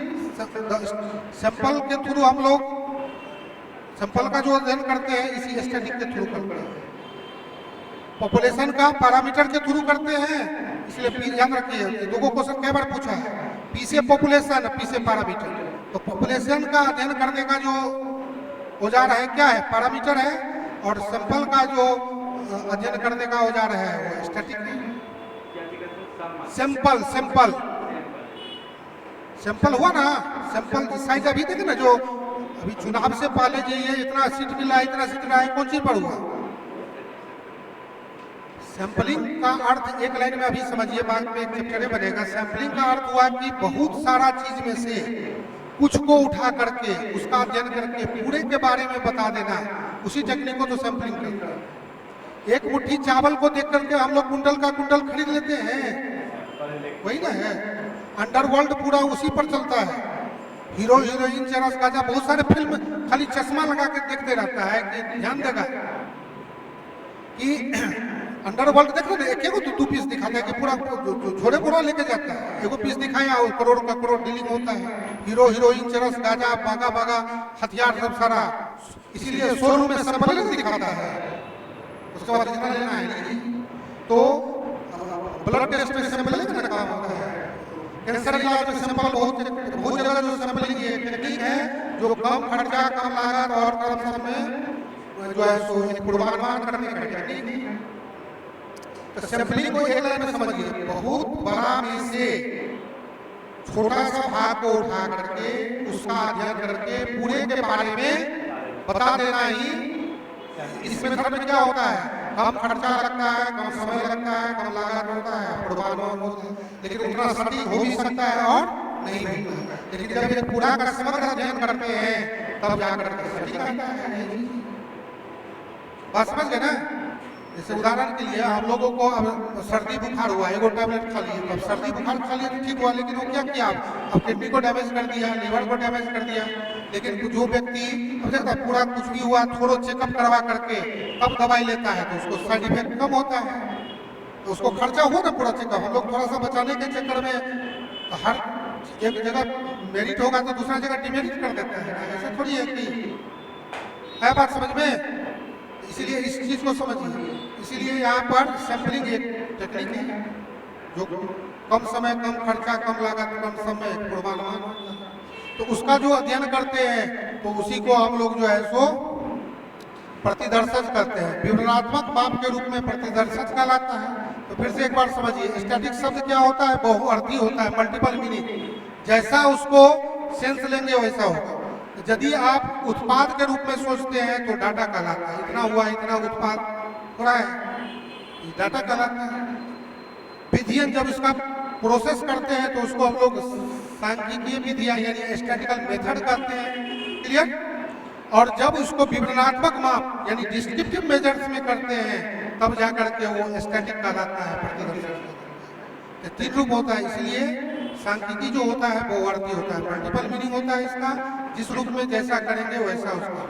सैंपल के थ्रू हम लोग सैंपल का जो अध्ययन करते हैं इसी स्टैटिक के थ्रू करते हैं। पॉपुलेशन का पैरामीटर के थ्रू करते हैं, इसलिए याद रखिए दो क्वेश्चन कई बार पूछा है, पी से पॉपुलेशन, पी से पैरामीटर। तो पॉपुलेशन का अध्ययन करने का जो औजार है क्या है, पैरामीटर है, और सैंपल का जो अध्ययन करने का औजार है वो स्टैटिक है। सैंपल सैंपल सैंपल हुआ ना, सैंपल साइज अभी देखे ना, जो अभी चुनाव से पहले जो ये इतना सीट मिला, इतना सीट रहा है, कौन चीज पर हुआ? सैंपलिंग का अर्थ एक लाइन में अभी समझिए, बाद में एक चैप्टर बनेगा। सैंपलिंग का अर्थ हुआ कि बहुत सारा चीज में से कुछ को उठा करके उसका अध्ययन करके पूरे के बारे में बता देना, उसी टेक्निक को तो सैंपलिंग कहते हैं। एक मुट्ठी चावल को देख करके हम लोग कुंटल का कुंटल खरीद लेते हैं, वही ना है। अंडरवर्ल्ड पूरा उसी पर चलता है, हीरो हीरोइन चरस गाजा, बहुत सारे फिल्म खाली चश्मा लगा के देखते रहता है कि ध्यान देगा कि अंडरवर्ल्ड देखो ना, एक एगो दो पीस दिखाता है कि पूरा झोड़े पूरा लेके जाता है, एगो पीस दिखाया और करोड़ का करोड़ डीलिंग होता है। हीरो हीरोइन चरस गाजा बागा बागा हथियार सब सारा, इसीलिए शोरूम में सैंपल दिखाता है, उसके बाद जितना लेना है। तो ब्लड टेस्ट में सैंपल लेने का काम होता है, कैंसर इलाज में सैंपल बहुत जगह जो सैंपलिंग ये टेक्निक है जो कम खर्चा कम लागत और कम समय जो है सो एक पूर्वानुमान करने का टेक्निक है। तो सैंपलिंग को एक लाइन में समझिए, बहुत बड़ा में से छोटा सा भाग को उठा करके उसका अध्ययन करके पूरे के बारे में बता देना ही। इस मेथड में क्या होता है, कम खर्चा लगता है, कम समय लगता है, कम लागत होता है, पूर्वानुमान होता है, लेकिन उतना सटीक हो भी सकता है और नहीं भी होता है। लेकिन जब ये पूरा का समग्र अध्ययन करते हैं तब जाकर के सटीक आता है। बात समझ गए ना? जैसे उदाहरण के लिए हम लोगों को अब सर्दी बुखार हुआ, एगो टैबलेट खा लिए, तो अब सर्दी बुखार खा लिए तो ठीक हुआ, लेकिन वो क्या किया, अब किडनी को डैमेज कर दिया, लीवर को डैमेज कर दिया। लेकिन जो व्यक्ति अब देखता पूरा कुछ भी हुआ थोड़ा चेकअप करवा करके तब दवाई लेता है तो उसको साइड इफेक्ट कम होता है, तो उसको खर्चा हुआ ना पूरा चेकअप। हम लोग थोड़ा सा बचाने के चक्कर में हर एक जगह मेरिट होगा तो दूसरा जगह डिमेरिट कर देता है, ऐसा थोड़ी है कि है। बात समझ में? इसीलिए इस चीज को समझिए। इसीलिए यहाँ पर सैंपलिंग एक टेक्निक है जो कम समय कम खर्चा कम लागत कम समय पूर्वानुमान, तो उसका जो अध्ययन करते हैं तो उसी को हम लोग जो है सो प्रतिदर्शक कहते हैं। विवरणात्मक माप के रूप में प्रतिदर्शक कहलाता है। तो फिर से एक बार समझिए, स्टैटिक शब्द क्या होता है, बहुअर्थी होता है, मल्टीपल मीनिंग। जैसा उसको सेंस लेंगे वैसा होगा। यदि आप उत्पाद के रूप में सोचते हैं तो डाटा कहलाता है, इतना हुआ इतना उत्पाद हो रहा है, ये डाटा कहलाता है। विधियां जब इसका प्रोसेस करते हैं तो उसको हम लोग सांख्यिकीय विधियां यानी स्टैटिकल मेथड कहते हैं। क्लियर? और जब उसको विवरणात्मक माप यानी डिस्क्रिप्टिव मेजर्स में करते हैं तब जाकर के वो स्टैटिक कहलाता है, प्रतिदर्शक। तीन रूप होता है, इसलिए सांख्यिकी जो होता है वो अर्थी होता है, मल्टीपल मीनिंग होता है इसका, जिस रूप में जैसा करेंगे वैसा उसका।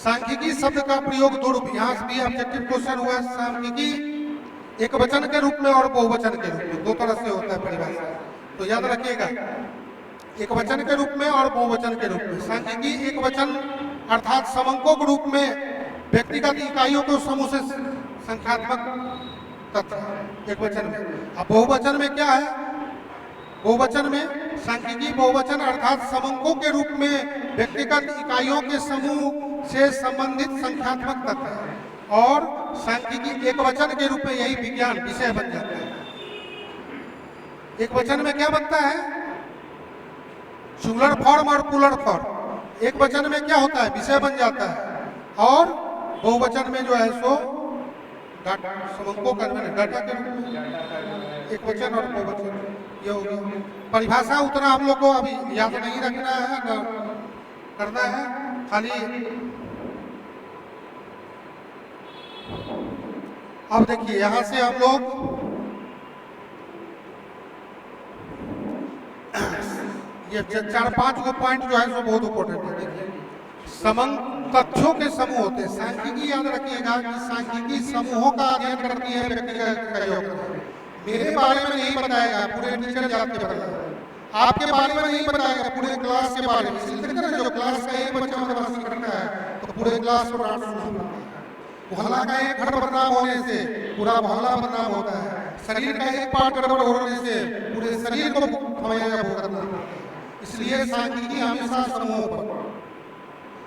सांख्यिकी शब्द का प्रयोग दो रूप, यहाँ भी ऑब्जेक्टिव क्वेश्चन हुआ। सांख्यिकी एक वचन के रूप में और बहुवचन के रूप में, दो तरह से होता है परिभाषा, तो याद रखिएगा, एक वचन के रूप में और बहुवचन के रूप में। सांख्यिकी एक वचन अर्थात समंकों के रूप में व्यक्तिगत इकाइयों को समूह से संख्यात्मक तथ्य एक वचन में। अब बहुवचन में क्या है, बहुवचन में सांख्यिकी बहुवचन अर्थात समंकों के रूप में व्यक्तिगत इकाइयों के समूह से संबंधित संख्यात्मक तथ्य है। और सांख्यिकी एक वचन के रूप में यही विज्ञान विषय बन जाता है। एक वचन में क्या बनता है, सिंगुलर फॉर्म और प्लूरल फॉर्म। एक वचन में क्या होता है, विषय बन जाता है, और बहुवचन में जो है सो समंको का डाटा के रूप में डाटा का जो है एक वचन और बहुवचन ये हो गया। परिभाषा उतना हम लोग को अभी याद नहीं रखना है, न करना है, खाली अब देखिए यहां से हम लोग ये 4-5 को पॉइंट जो है सो बहुत इंपॉर्टेंट है। देखिए समंग तथ्यों के समूह होते हैं। सांख्यिकी याद रखिएगा कि सांख्यिकी समूहों का अध्ययन करती है, व्यक्तिगत का योग करती है। मेरे बारे में नहीं बताएगा, पूरे टीचर जात के बताएगा। आपके बारे में नहीं बताएगा, पूरे क्लास के बारे में। इसलिए जो क्लास का एक बच्चा बदमाशी करता है तो पूरे क्लास को डांट सुनना पड़ता है। मोहल्ला का एक घर बदनाम होने से पूरा मोहल्ला बदनाम होता है। शरीर का एक पार्ट गड़बड़ होने से पूरे शरीर को खमियाजा भुगतना पड़ता है। इसलिए सांख्यिकी हमेशा समूहों पर,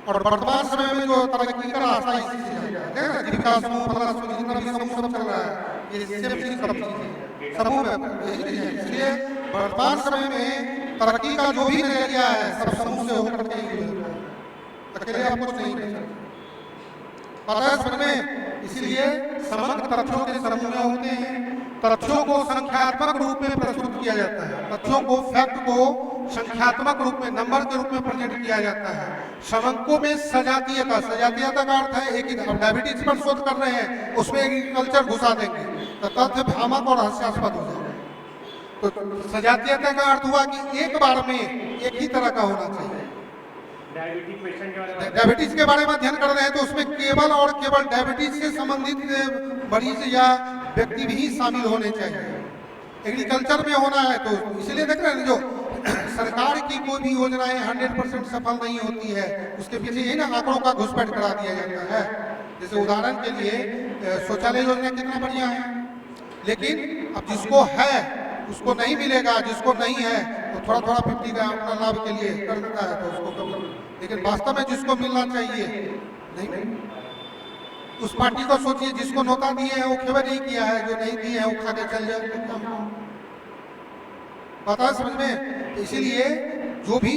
और वर्तमान समय में जो तरक्की का रास्ता इसी से है ना, जीविका समूह, फला समूह, जितना भी समूह सब चल रहा है, ये सेम चीज सब चीजें समूह में यही चीज है। इसलिए वर्तमान समय में तरक्की का जो भी नजरिया है सब समूह से होकर के ही गुजर रहा है। अकेले आप कुछ नहीं कर सकते, पता है समझ में। इसीलिए समग्र तथ्यों के समूह में होते हैं। तथ्यों को संख्यात्मक रूप में प्रस्तुत किया जाता है। तथ्यों को, फैक्ट को संख्यात्मक रूप में, नंबर के रूप में प्रेजेंट किया जाता है। समंकों में सजातीयता, सजातीयता का अर्थ है एक ही, हम डायबिटीज पर शोध कर रहे हैं, उसमें एग्रीकल्चर घुसा देंगे तो तथ्य भ्रामक और हास्यास्पद हो जाएगा। तो सजातीयता का अर्थ हुआ कि एक बार में एक ही तरह का होना चाहिए। डायबिटीज पेशेंट के बारे में, डायबिटीज के बारे में अध्ययन कर रहे हैं तो उसमें केवल और केवल डायबिटीज से संबंधित मरीज या व्यक्ति भी शामिल होने चाहिए। एग्रीकल्चर में होना है तो इसलिए देख रहे हैं जो सरकार की कोई भी योजनाएं 100% सफल नहीं होती है, उसके पीछे यही ना आंकड़ों का घुसपैठ करा दिया जाता है। जैसे उदाहरण के लिए शौचालय योजना कितना बढ़िया है, लेकिन अब जिसको है उसको नहीं मिलेगा, जिसको नहीं है तो थोड़ा थोड़ा 50 का अपना लाभ के लिए कर देता है तो उसको कम, लेकिन वास्तव में जिसको मिलना चाहिए नहीं। उस पार्टी को सोचिए जिसको नौता दिए हैं वो खेवे नहीं किया है, जो नहीं दिए हैं वो खा के चल जाए। पता है समझ में। इसीलिए जो भी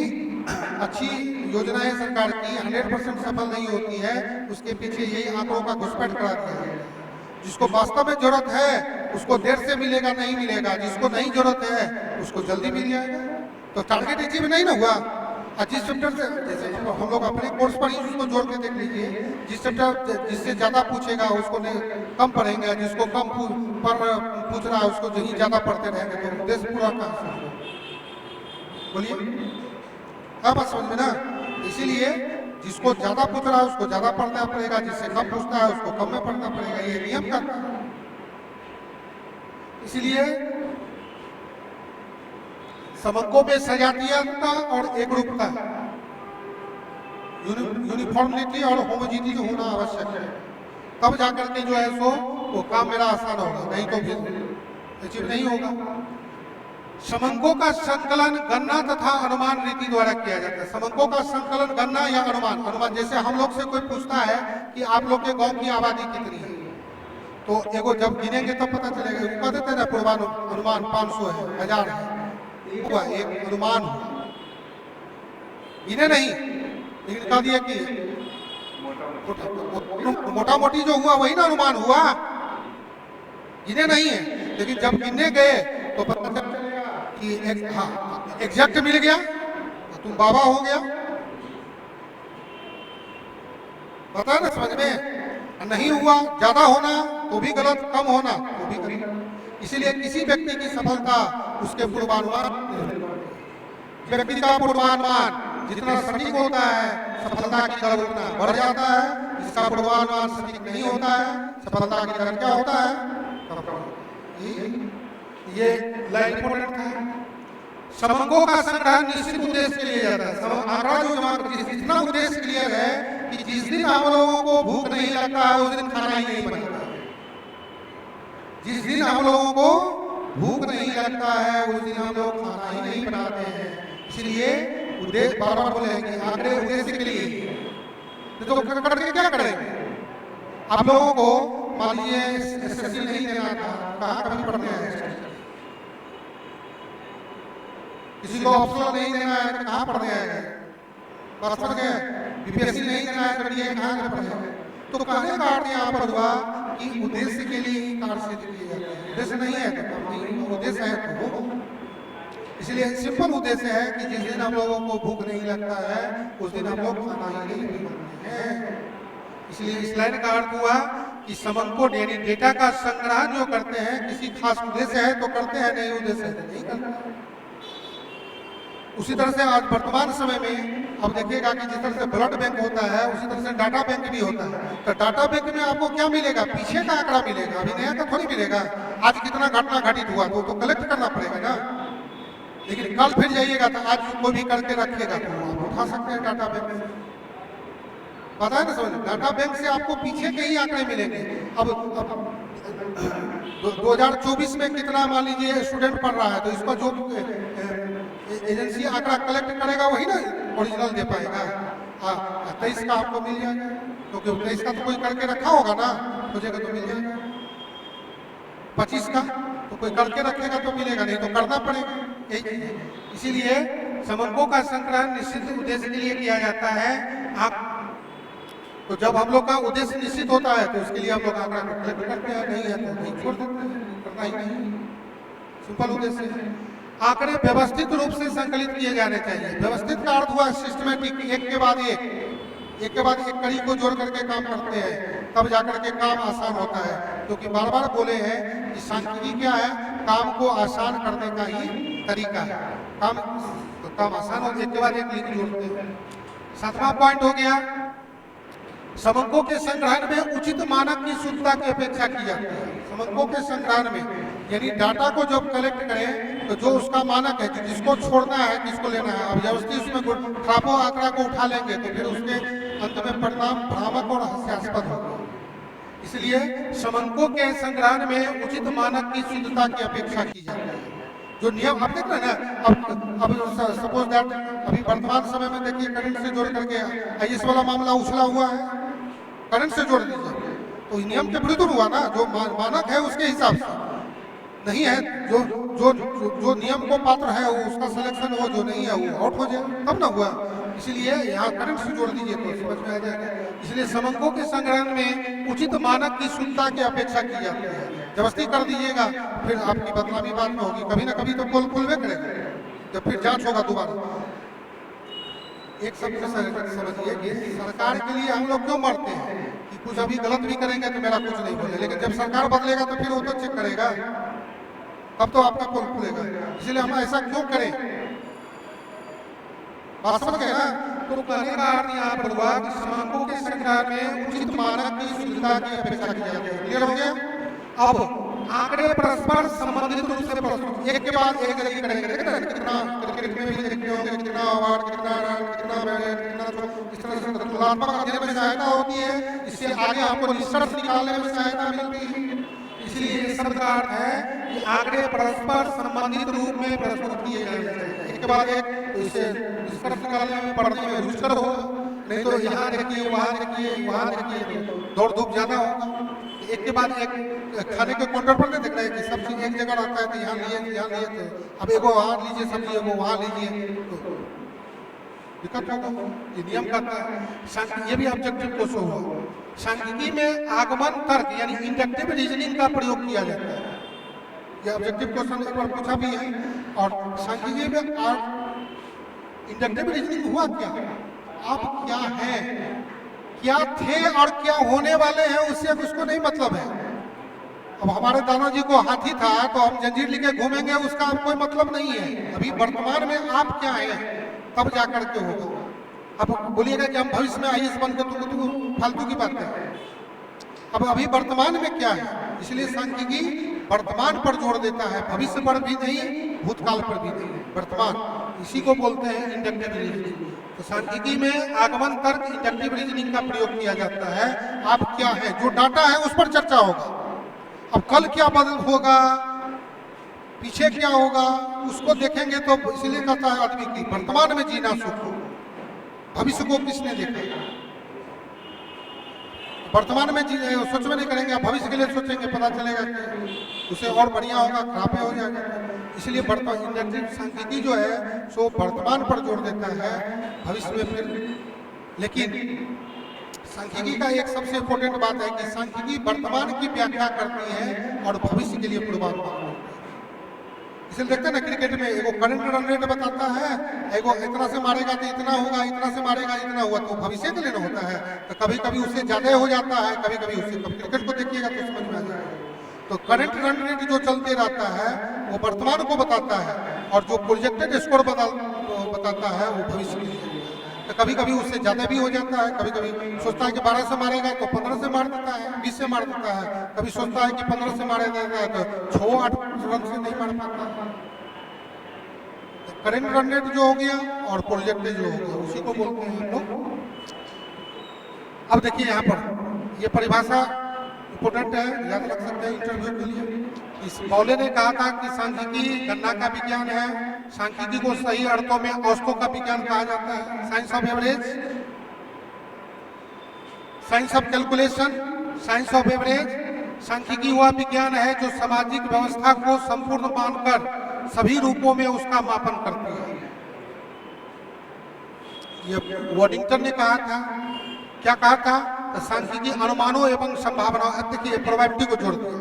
अच्छी योजनाएं सरकार की 100% सफल नहीं होती है, उसके पीछे यही आंकड़ों का घुसपैठ करा दिया है। जिसको वास्तव में जरूरत है उसको देर से मिलेगा, नहीं मिलेगा। जिसको नहीं जरूरत है उसको जल्दी मिल जाएगा। तो टारगेट अचीव नहीं ना हुआ। जिस चैप्टर से, जैसे हम लोग अपने कोर्स पर ही उसको जोड़ के देख लीजिए, जिस चैप्टर जिससे ज्यादा पूछेगा उसको कम पढ़ेंगे, जिसको कम पूछ रहा है उसको जो ज्यादा पढ़ते रहेंगे तो देश पूरा कहां से। बोलिए अब समझ में ना। इसीलिए जिसको ज्यादा पूछ रहा है उसको ज्यादा पढ़ना पड़ेगा, जिससे कम पूछता है उसको कम में पढ़ना पड़ेगा, ये नियम का। इसीलिए समंकों में सजातीयता और एकरूपता, यूनिफॉर्मिटी और होमोजीनिटी होना आवश्यक है। तब जाकर के जो है सो वो काम मेरा आसान होगा, नहीं तो फिर अचीव नहीं होगा। समंकों का संकलन गणना तथा अनुमान रीति द्वारा किया जाता है। समंकों का संकलन गणना या अनुमान, जैसे हम लोग से कोई पूछता है कि आप लोग के गांव की आबादी कितनी है, तो एगो जब गिनेंगे तब पता चलेगा। कह देते हैं ना पूर्वानुमान 500 है, 1000 है, हुआ एक अनुमान हुआ, गिने नहीं, लेकिन कह दिया कि मोटा मोटी जो हुआ वही ना अनुमान हुआ, गिने नहीं है। लेकिन जब गिनने गए तो पता चलेगा कि एग्जैक्ट मिल गया तो तुम बाबा हो गया। पता ना समझ में। नहीं हुआ, ज्यादा होना तो भी गलत, कम होना तो भी गलत। इसीलिए किसी व्यक्ति की सफलता उसके पूर्वानुमान, व्यक्ति का पूर्वानुमान जितना सटीक होता है सफलता की दर उतना बढ़ जाता है। जिसका पूर्वानुमान सटीक नहीं होता है सफलता की दर क्या होता है, ये लाइन इंपॉर्टेंट है। समंकों का संग्रह निश्चित उद्देश्य के लिए जाता है। आंकड़ा जो जमा करती है इतना उद्देश्य क्लियर है कि जिस दिन हम लोगों को भूख नहीं लगता है उस दिन खाना ही नहीं बनता। जिस दिन हम लोगों को भूख नहीं लगता है उस दिन हम लोग खाना ही नहीं बनाते हैं। इसलिए उद्देश्य बार बार बोलेंगे आंकड़े उद्देश्य के लिए, तो करके क्या करेंगे। आप लोगों को मान लीजिए एसएससी नहीं देना था, कहाँ कभी पढ़ते हैं। किसी को ऑप्शनल नहीं देना है कहाँ पढ़ने आएगा, बस पढ़ गए। बीपीएससी नहीं देना है करिए कहाँ से पढ़े। तो कहने का अर्थ यहाँ पर हुआ कि उद्देश्य के लिए ही कार्य सिद्ध किए जाते हैं। उद्देश्य नहीं है तो काम नहीं, उद्देश्य है तो हो। इसलिए सिंपल उद्देश्य है कि जिस दिन हम लोगों को भूख नहीं लगता है उस दिन हम लोग खाना ही नहीं बनाते हैं। इसलिए इस लाइन का अर्थ हुआ कि समंको यानी डेटा का संग्रहण जो करते हैं किसी खास उद्देश्य है तो करते हैं, नहीं उद्देश्य है तो नहीं करते। उसी तरह से आज वर्तमान समय में अब देखिएगा कि जिस तरह से ब्लड बैंक होता है उसी तरह से डाटा बैंक भी होता है। तो डाटा बैंक में आपको क्या मिलेगा? पीछे का आंकड़ा मिलेगा, अभी नया का थोड़ी मिलेगा। आज कितना घटना घटित हुआ तो कलेक्ट करना पड़ेगा ना। लेकिन कल फिर जाइएगा तो आज कोई भी करके रखेगा तो आप उठा सकते हैं डाटा बैंक से। पता है ना समझ, डाटा बैंक से आपको पीछे के ही आंकड़े मिलेंगे। अब 2024 में कितना मान लीजिए स्टूडेंट पढ़ रहा है तो इसका जो एजेंसी आंकड़ा कलेक्ट करेगा वही ना ओरिजिनल दे पाएगा। 23 का आपको मिल जाएगा क्योंकि 23 का तो कोई करके रखा होगा ना, खोजेगा तो मिल जाएगा। 25 का तो कोई करके रखेगा तो मिलेगा, नहीं तो करना पड़ेगा। यही चीज है। इसीलिए समंको का संग्रहण निश्चित उद्देश्य के लिए किया जाता है। आप तो जब हम लोग का उद्देश्य निश्चित होता है तो उसके लिए हम लोग आंकड़ा कलेक्ट करते हैं, नहीं है तो नहीं छोड़ देते हैं, करना ही नहीं। सिंपल उद्देश्य है। आंकड़े व्यवस्थित रूप से संकलित किए जाने चाहिए। व्यवस्थित का अर्थ हुआ सिस्टमेटिक, एक के बाद एक कड़ी को जोड़ करके काम करते हैं, तब जाकर के काम आसान होता है। क्योंकि बार बार बोले हैं कि सांख्यिकी क्या है? काम को आसान करने का ही तरीका है। काम आसान हो, एक के बाद एक लिंक जोड़ते हैं। 7वां पॉइंट हो गया, समंको के संग्रहण में उचित मानक की शुद्धता की अपेक्षा की जाती है। समंको के संग्रहण में यानी डाटा को जब कलेक्ट करें तो जो उसका मानक है, जिसको छोड़ना है किसको लेना है, अब जबरदस्ती उसमें खराबों आंकड़ा को उठा लेंगे तो फिर उसके अंत में परिणाम भ्रामक और हास्यास्पद होगा। इसलिए समंको के संग्रहण में उचित मानक की शुद्धता की अपेक्षा की जाती है। जो नियम आप देख रहे हैं ना, अब सपोज दैट अभी वर्तमान समय में देखिए करंट से जोड़ करके आईएएस वाला मामला उछला हुआ है, करंट से जोड़ दीजिए तो नियम के विरुद्ध हुआ ना। जो मानक है उसके हिसाब से नहीं है, जो नियम को पात्र है वो उसका सिलेक्शन हो, जो नहीं है वो आउट हो जाए, तब ना हुआ। इसलिए यहाँ करंट से जोड़ दीजिए तो समझ में आ जाएगा। इसलिए समंको के संग्रहण में उचित मानक की शुद्धता की अपेक्षा की जाती है। जबरदस्ती कर दीजिएगा फिर आपकी बदनामी बात में होगी, कभी ना कभी तो पोल खुलवे करेगा, जब फिर जांच होगा दोबारा। एक शब्द समझिए कि सरकार के लिए हम लोग क्यों मरते हैं कि कुछ अभी गलत भी करेंगे तो मेरा कुछ नहीं बोले, लेकिन जब सरकार बदलेगा तो फिर वो तो चेक करेगा, तब तो आपका पोल खुलेगा। इसलिए हम ऐसा क्यों करें? बात समझ गए ना? तो कहने का अर्थ यहाँ पर हुआ कि समंको के संग्रहण में उचित मानक की शुद्धता की अपेक्षा की जाती है। क्लियर हो गया? अब आंकड़े परस्पर संबंधित रूप से प्रस्तुत एक के बाद एक करेंगे। कितना क्रिकेट में भी देखते होंगे, कितना अवार्ड, कितना रन, कितना मेडल, कितना इस तरह से तुलनात्मक अध्ययन में सहायता होती है। इससे आगे आपको निष्कर्ष निकालने में सहायता मिलती है। इसलिए इस शब्द का अर्थ है कि आंकड़े परस्पर संबंधित रूप में प्रस्तुत किए जाने चाहिए। एक के बाद एक इसे निष्कर्ष निकालने में पढ़ने में रुचिकर हो, नहीं तो यहाँ देखिए वहाँ देखिए वहाँ देखिए दौड़ धूप ज्यादा होगा। एक के बाद एक खाने के काउंटर पर नहीं देख रहे हैं कि सब चीज एक जगह रहता है तो यहाँ लिए तो अब एगो वहाँ लीजिए सब्जी, एगो वहाँ लीजिए तो दिक्कत होगा। ये नियम करता है। ये भी ऑब्जेक्टिव क्वेश्चन हुआ। सांख्यिकी में आगमन तर्क यानी इंडक्टिव रीजनिंग का प्रयोग किया जाता है। यह ऑब्जेक्टिव क्वेश्चन एक बार पूछा भी है। और सांख्यिकी में इंडक्टिव रीजनिंग हुआ क्या? आप क्या हैं, क्या थे और क्या होने वाले हैं उससे उसको नहीं मतलब है। अब हमारे दादाजी को हाथी था तो हम जंजीर लेके घूमेंगे, उसका अब कोई मतलब नहीं है। अभी वर्तमान में आप क्या हैं तब जाकर के होगा। अब बोलिएगा कि हम भविष्य में आईएएस बन के तो फालतू की बात है। अब अभी वर्तमान में क्या है, इसलिए सांख्यिकी वर्तमान पर जोर देता है, भविष्य पर भी नहीं, भूतकाल पर भी नहीं, वर्तमान। इसी को बोलते हैं इंडक्टिव रीजनिंग। तो सांख्यिकी में आगमन तर्क इंडक्टिव रीजनिंग का प्रयोग किया जाता है। आप क्या है, जो डाटा है उस पर चर्चा होगा। अब कल क्या बदल होगा, पीछे क्या होगा, उसको देखेंगे तो इसलिए कहता है आदमी की वर्तमान में जीना सुख हो। भविष्य को किसने देखा? वर्तमान में सोच में नहीं करेंगे, आप भविष्य के लिए सोचेंगे, पता चलेगा कि उसे और बढ़िया होगा, खराब हो जाएगा। इसलिए वर्तमान इंडक्टिव सांख्यिकी जो है सो वर्तमान पर जोर देता है, भविष्य में फिर। लेकिन सांख्यिकी का एक सबसे इम्पोर्टेंट बात है कि सांख्यिकी वर्तमान की व्याख्या करती है और भविष्य के लिए पूर्वानुमान करती है। इसलिए देखते हैं ना क्रिकेट में एगो करंट रन रेट बताता है, एगो इतना से मारेगा तो इतना होगा, इतना से मारेगा इतना हुआ, तो भविष्य के लिए ना होता है। तो कभी कभी उससे ज्यादा हो जाता है, कभी कभी उससे कम। क्रिकेट को देखिएगा तो समझ में आ जाएगा। तो करंट रन रेट जो चलते रहता है वो वर्तमान को बताता है, और जो प्रोजेक्टेड स्कोर बताता है वो भविष्य के लिए। तो कभी कभी उससे ज्यादा भी हो जाता है, कभी कभी सोचता है कि 12 से मारेगा तो 15 से मार देता है, 20 से मार देता है, कभी सोचता है कि 15 से मारे देता है तो 6-8 रन से नहीं मार पाता। करंट रन रेट जो हो गया और प्रोजेक्टेड जो हो गया उसी को बोलते हैं हम लोग। अब देखिए यहाँ पर ये परिभाषा इंपोर्टेंट है, याद रख सकते हैं इंटरव्यू के लिए। इस मौले ने कहा था कि सांख्यिकी गणना का विज्ञान है। सांख्यिकी को सही अर्थों में औसतों का विज्ञान कहा जाता है, science of average, science of calculation, science of average. सांख्यिकी वह विज्ञान है जो सामाजिक व्यवस्था को संपूर्ण मानकर सभी रूपों में उसका मापन करती है। ये वॉडिंगटन ने कहा था। क्या कहा था? सांख्यिकी अनुमानों एवं संभावनाओं, देखिए प्रोबेबिलिटी को जोड़ दिया।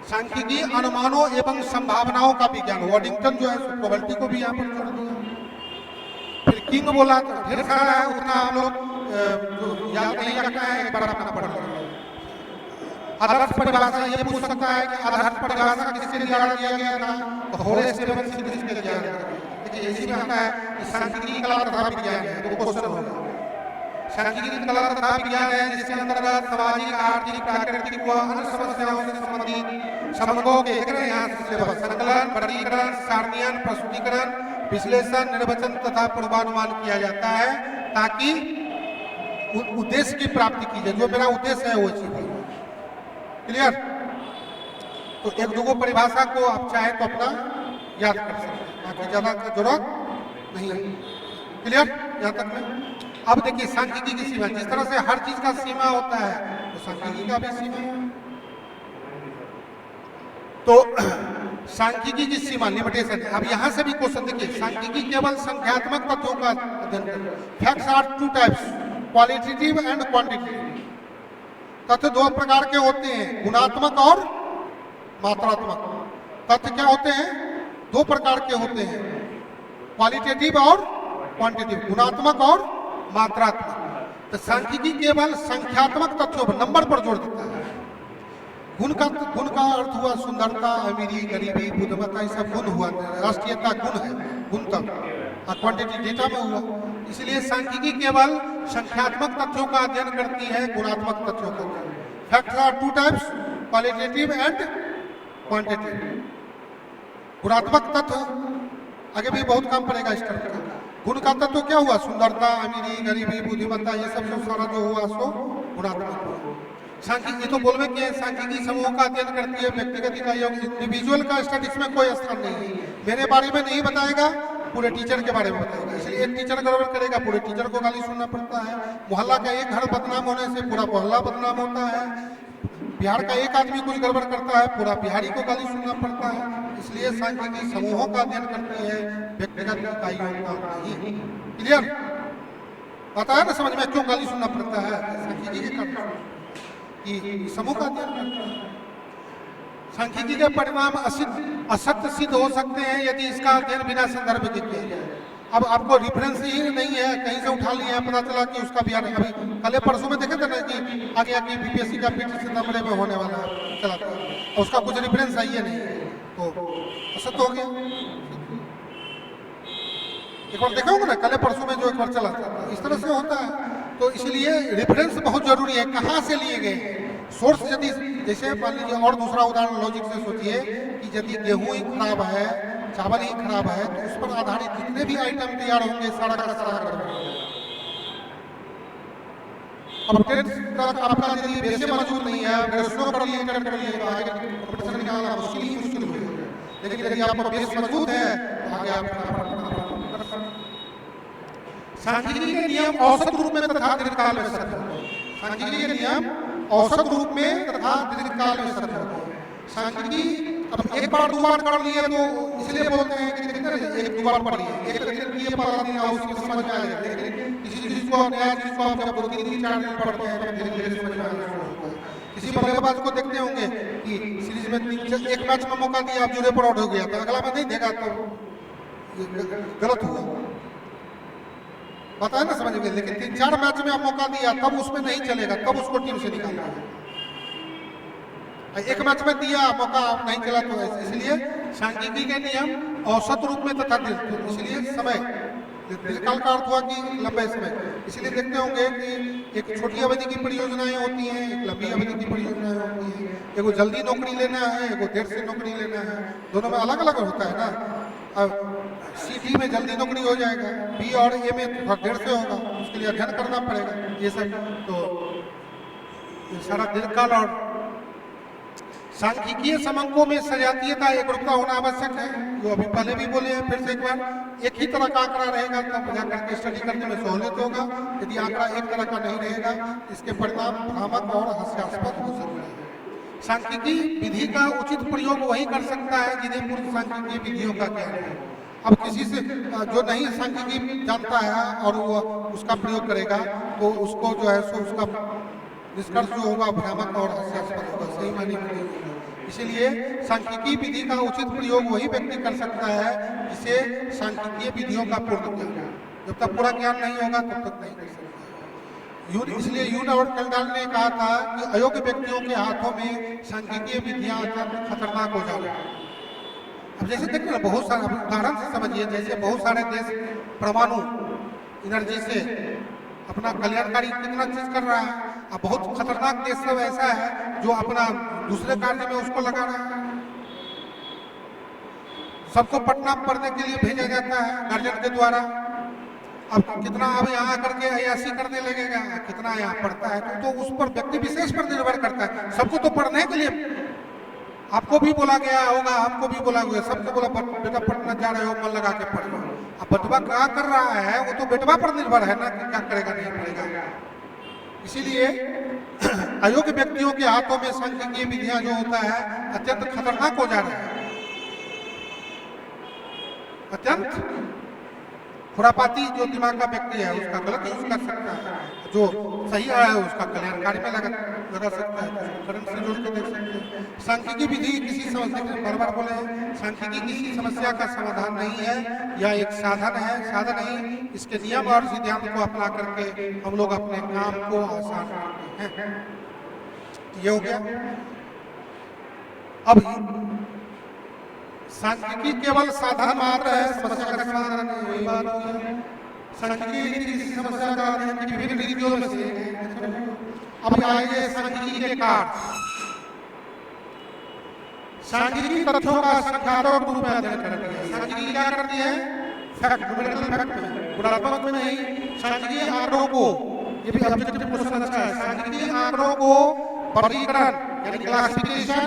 सांख्यिकी अनुमानों एवं संभावनाओं का विज्ञान, वॉडिंगटन जो है प्रोबेबिलिटी को भी यहाँ पर जोड़ दिया। फिर किंग बोला तो ढेर सारा है, उतना हम लोग याद नहीं रखना है, एक बार अपना पढ़ लें। आदर्श परिभाषा ये पूछ सकता है कि आदर्श परिभाषा किसके द्वारा दिया गया था? तो होरेस स्टेफेनसन किसके दिया गया था? देखिए इसी में आता है कि सांख्यिकी कला तथा विज्ञान है, तो क्वेश्चन होगा। सांख्यिकी कला तथा विज्ञान है जिसके अंतर्गत सामाजिक, आर्थिक, प्राकृतिक व अन्य समस्याओं से संबंधित संबंधों के संकलन, वर्गीकरण, सारणीकरण, प्रस्तुतिकरण, विश्लेषण, निर्वचन तथा पूर्वानुमान किया जाता है, ताकि उद्देश्य की प्राप्ति की जाए। जो मेरा उद्देश्य है वो चीज है। क्लियर? तो एक दो परिभाषा को आप चाहे तो अपना याद कर सकते हैं, बाकी ज्यादा जरूरत नहीं है। क्लियर? यहाँ तक में अब देखिए सांख्यिकी की सीमा, जिस तरह से हर चीज का सीमा होता है तो सांख्यिकी का भी सीमा है। तो सांख्यिकी की सीमा, लिमिटेशन। अब यहां से भी क्वेश्चन देखिए, सांख्यिकी केवल संख्यात्मक तथ्यों का अध्ययन करता है। Facts are two types, qualitative and quantitative. तथ्य दो प्रकार के होते हैं, गुणात्मक और मात्रात्मक। तथ्य क्या होते हैं? दो प्रकार के होते हैं, क्वालिटेटिव और क्वांटिटेटिव, गुणात्मक और मात्रात्मक। तो सांख्यिकी केवल संख्यात्मक तथ्यों पर, नंबर पर जोर देता है। गुण का अर्थ हुआ सुंदरता, अमीरी, गरीबी, बुद्धिमत्ता, ये सब गुण हुआ, राष्ट्रीयता गुण है, गुणतक। और क्वांटिटी डेटा में हुआ। इसलिए सांख्यिकी केवल संख्यात्मक तथ्यों का अध्ययन करती है, गुणात्मक तथ्यों का। Facts are two types, qualitative and quantitative. गुणात्मक तत्व आगे भी बहुत काम पड़ेगा इस तरह का। गुण का तत्व क्या हुआ? सुंदरता, अमीरी, गरीबी, बुद्धिमत्ता, ये सब जो सारा जो हुआ सो गुणात्मक हुआ। सांख्यिकी तो बोलवे कि सांख्यिकी समूह का अध्ययन करती है, व्यक्तिगत इकाइयों, इंडिविजुअल का स्टैटिस्टिक्स में कोई स्थान नहीं है। मेरे बारे में नहीं बताएगा, पूरे टीचर के बारे में बताएगा। इसलिए एक टीचर गड़बड़ करेगा, पूरे टीचर को गाली सुनना पड़ता है। मोहल्ला का एक घर बदनाम होने से पूरा मोहल्ला बदनाम होता है। बिहार का एक आदमी कुछ गड़बड़ करता है, पूरा बिहारी को गाली सुनना पड़ता है। इसलिए सांख्यिकी समूहों का अध्ययन करती है, व्यक्तिगत इकाइयों का नहीं। क्लियर? पता है ना समझ में क्यों गाली सुनना पड़ता है? सांख्यिकी के कारण कि समूह का अध्ययन करता है। सांख्यिकी के परिणाम असत्य सिद्ध हो सकते हैं यदि इसका अध्ययन बिना संदर्भ के किया जाए। अब आपको रिफरेंस ही नहीं है, कहीं से उठा लिया, पता चला कि उसका बयान अभी कल परसों में देखे थे ना कि आगे आगे बीपीएससी का पीटी सितंबर में होने वाला चला था, और उसका कुछ रिफरेंस है ही नहीं, तो असत्य हो गया। एक बार देखा होगा ना, कल परसों में जो एक बार चला था, इस तरह से होता है। तो इसलिए रेफरेंस बहुत जरूरी है, कहाँ से लिए गए सोर्स। यदि जैसे मान लीजिए, और दूसरा उदाहरण लॉजिक से सोचिए कि यदि गेहूं ही खराब है, चावल ही खराब है, तो उस पर आधारित जितने भी आइटम तैयार होंगे सारा का सारा कर देंगे। अब टेस्ट आपका यदि बेस मौजूद नहीं है, ग्रेजुएशन कर लिए, इंटर कर लिए, तो आगे कंपटीशन निकालना मुश्किल हो जाएगा। लेकिन यदि आपका बेस मजबूत है तो आगे आप। सांख्यिकी के नियम औसत रूप में तथा दीर्घकाल में सत्य होते हैं। सांख्यिकी के नियम औसत रूप में तथा दीर्घकाल में सत्य होते हैं। सांख्यिकी अब एक बार दो बार कर लिए तो इसलिए बोलते हैं कि ना, एक दो बार पढ़िए, एक दिन ये पढ़ा दिया उसमें समझ में आएगा, लेकिन किसी चीज को नया चीज को आप जब 2-3 4 दिन पढ़ते हैं तब धीरे धीरे समझ में आना शुरू होता है। किसी बल्लेबाज को देखते होंगे कि सीरीज में एक मैच में मौका दिया, आप जुड़े पर आउट हो गया, तो अगला में नहीं देगा तो गलत हुआ, पता है ना, समझ गए। लेकिन 3-4 मैच में आप मौका दिया तब उसमें नहीं चलेगा, तब उसको टीम से निकालना है। एक मैच में दिया मौका नहीं चला तो इसलिए सांख्यिकी के नियम औसत रूप में तथा इसलिए समय दीर्घकाल का अर्थ हुआ कि लंबे समय, इसलिए देखते होंगे कि एक छोटी अवधि की परियोजनाएं होती हैं, एक लंबी अवधि की परियोजनाएं होती हैं। एगो जल्दी नौकरी लेना है, एगो देर से नौकरी लेना है, दोनों में अलग अलग होता है ना। अब सीटी में जल्दी नौकरी हो जाएगा, बी और ए में थोड़ा देर से होगा, उसके लिए अध्ययन करना पड़ेगा। ये सब तो सारा दीर्घकाल और सांख्यिकीय समंकों में सजातीयता एकरूपता होना आवश्यक है, जो अभी पहले भी बोले हैं, फिर से एक बार। एक ही तरह का आंकड़ा रहेगा तब जाकर के स्टडी करने में सहूलियत होगा। यदि आंकड़ा एक तरह का नहीं रहेगा, इसके परिणाम भ्रामक और हास्यास्पद हो सकते हैं। सांख्यिकी विधि का उचित प्रयोग वही कर सकता है जिन्हें पूर्व सांख्यिकीय विधियों का ज्ञान है। अब किसी से जो नहीं सांख्यिकी जानता है और वो उसका प्रयोग करेगा तो उसको जो है सो उसका निष्कर्ष जो होगा भ्रामक और हास्यास्पद होगा, सही मायने में नहीं होगा। इसीलिए सांख्यिकीय विधि का उचित प्रयोग वही व्यक्ति कर सकता है जिसे सांख्यिकीय विधियों का पूर्ण ज्ञान है। जब तक पूरा ज्ञान नहीं होगा तब तक नहीं कर सकता। इसलिए यून और कैल्डाल ने कहा था कि अयोग्य व्यक्तियों के हाथों में सांख्यिकीय विधियां अत्यंत खतरनाक हो जाएगी। अब जैसे देखिए ना, बहुत सारे उदाहरण से समझिए, जैसे बहुत सारे देश परमाणु एनर्जी से अपना कल्याणकारी कितना चीज कर रहा है। अब बहुत खतरनाक देश सब ऐसा है जो अपना दूसरे कार्य में उसको लगा रहा है। सबको पटना पढ़ने के लिए भेजा जाता है गार्जियन के द्वारा। अब कितना अब यहाँ करके अयासी करने लगेगा, कितना यहाँ पढ़ता है तो उस पर व्यक्ति विशेष पर निर्भर करता है। सबको तो पढ़ने के लिए आपको भी बोला गया होगा, हमको भी बोला गया, सबको बोला बेटा पढ़ना जा रहे हो, मन लगा के पढ़ लो। अब बेटवा क्या कर रहा है वो तो बेटवा पर निर्भर है ना कि क्या करेगा नहीं करेगा। इसीलिए अयोग्य व्यक्तियों के हाथों में सांख्यिकीय विधियां जो होता है अत्यंत खतरनाक हो जा रहा है। अत्यंत खुरापाती जो दिमाग का व्यक्ति है उसका गलत यूज कर सकता है, जो सही है उसका कल्याणकारी में लगा सकता है, करंट से जोड़ के देख सकते हैं। सांख्यिकी विधि किसी समस्या, बार बार बोले, सांख्यिकी किसी समस्या का समाधान नहीं है, यह एक साधन है, साधन नहीं। इसके नियम और सिद्धांत को अपना करके हम लोग अपने काम को आसान करते हैं। ये हो गया। अब सांख्यिकी केवल साधन मात्र है, समस्या का समाधान नहीं। वही बात हो गया, सांख्यिकी किसी समस्या का विभिन्न विधियों में से। अब आइए सांख्यिकी के कार्य। सांख्यिकी तथ्यों का संख्यात्मक रूप में अध्ययन करती है। सांख्यिकी क्या करती है? फैक्ट, न्यूमेरिकल फैक्ट में, गुणात्मक में नहीं। सांख्यिकी आंकड़ों को, ये भी ऑब्जेक्टिव क्वेश्चन अच्छा है, सांख्यिकी आंकड़ों को वर्गीकरण यानी क्लासिफिकेशन,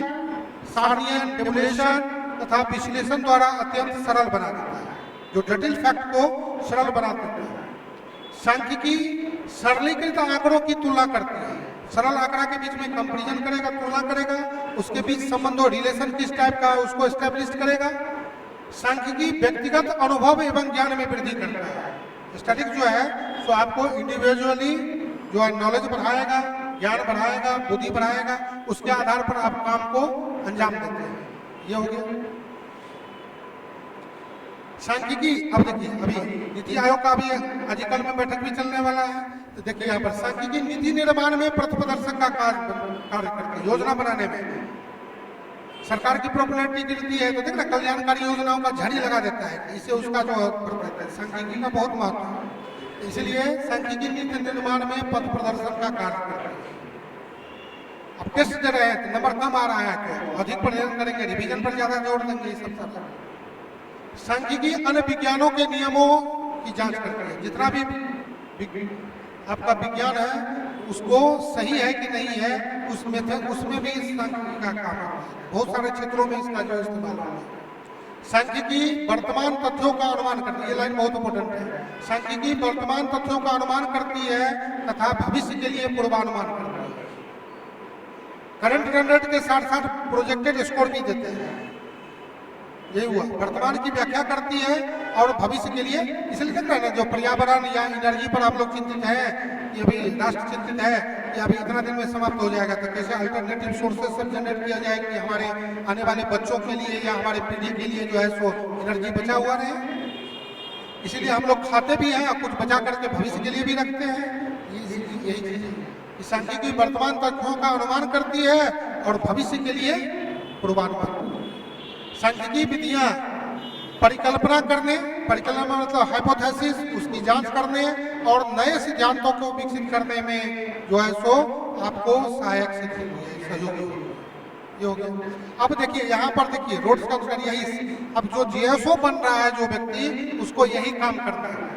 सारणीयन, टेबुलेशन तथा विश्लेषण द्वारा अत्यंत सरल बना देता है, जो जटिल फैक्ट को सरल बना देता है। सांख्यिकी सरलीकृत आंकड़ों की तुलना करती है। सरल आंकड़ा के बीच में कंपैरिजन करेगा, तुलना करेगा, उसके बीच संबंधों रिलेशन किस टाइप का उसको एस्टेब्लिश करेगा। सांख्यिकी व्यक्तिगत अनुभव एवं ज्ञान में वृद्धि करता है। स्टैटिक जो है सो आपको इंडिविजुअली जो है नॉलेज बढ़ाएगा, ज्ञान बढ़ाएगा, बुद्धि बढ़ाएगा, उसके आधार पर आप काम को अंजाम देते हैं। ये हो गया सांख्यिकी। अब देखिए अभी नीति आयोग का भी आजकल में बैठक भी चलने वाला है, तो देखिए यहाँ पर सांख्यिकी नीति निर्माण में पथ प्रदर्शन का कार्य करती है, योजना बनाने में सरकार की पॉपुलैरिटी गिरती है तो देखना कल्याणकारी योजनाओं का झड़ी लगा देता है, इससे उसका जो सांख्यिकी का बहुत महत्व है। इसलिए सांख्यिकी नीति निर्माण में पथ प्रदर्शन का कार्य करती है। अब टेस्ट दे रहे हैं तो नंबर कम आ रहा है तो अधिक प्रदर्शन करेंगे, रिवीजन पर ज्यादा जोर देंगे, ये सब। सांख्यिकी अन्य विज्ञानों के नियमों की जांच करती है। जितना भी आपका विज्ञान है उसको सही है कि नहीं है उसमें भी सांख्यिकी का काम है। बहुत सारे क्षेत्रों में इसका जो इस्तेमाल होता है। सांख्यिकी वर्तमान तथ्यों का अनुमान करती है, ये लाइन बहुत इंपॉर्टेंट है। सांख्यिकी वर्तमान तथ्यों का अनुमान करती है तथा भविष्य के लिए पूर्वानुमान करती है। करंट रन रेट के साथ साथ प्रोजेक्टेड स्कोर भी देते हैं। ये हुआ, वर्तमान की व्याख्या करती है और भविष्य के लिए। इसलिए देख रहे हैं ना, जो पर्यावरण या एनर्जी पर आप लोग चिंतित हैं, ये अभी राष्ट्र चिंतित है कि अभी इतना दिन में समाप्त हो जाएगा, तो कैसे अल्टरनेटिव सोर्सेस सब जनरेट किया जाए कि हमारे आने वाले बच्चों के लिए या हमारे पीढ़ी के लिए जो है सो एनर्जी बचा हुआ रहे। इसीलिए हम लोग खाते भी हैं और कुछ बचा करके भविष्य के लिए भी रखते हैं। यही चीज है, सांख्यिकी वर्तमान तथ्यों का अनुमान करती है और भविष्य के लिए पूर्वानुमान। सांख्यिकी विधियां परिकल्पना करने, परिकल्पना मतलब हाइपोथेसिस, उसकी जांच करने और नए सिद्धांतों को विकसित करने में जो है सो आपको सहायक सिद्ध हुई है, सहयोगी हुई है। ये हो गया। अब देखिए यहाँ पर देखिए रोड्स का अनुसार यही, अब जो जीएसओ बन रहा है जो व्यक्ति, उसको यही काम करना है।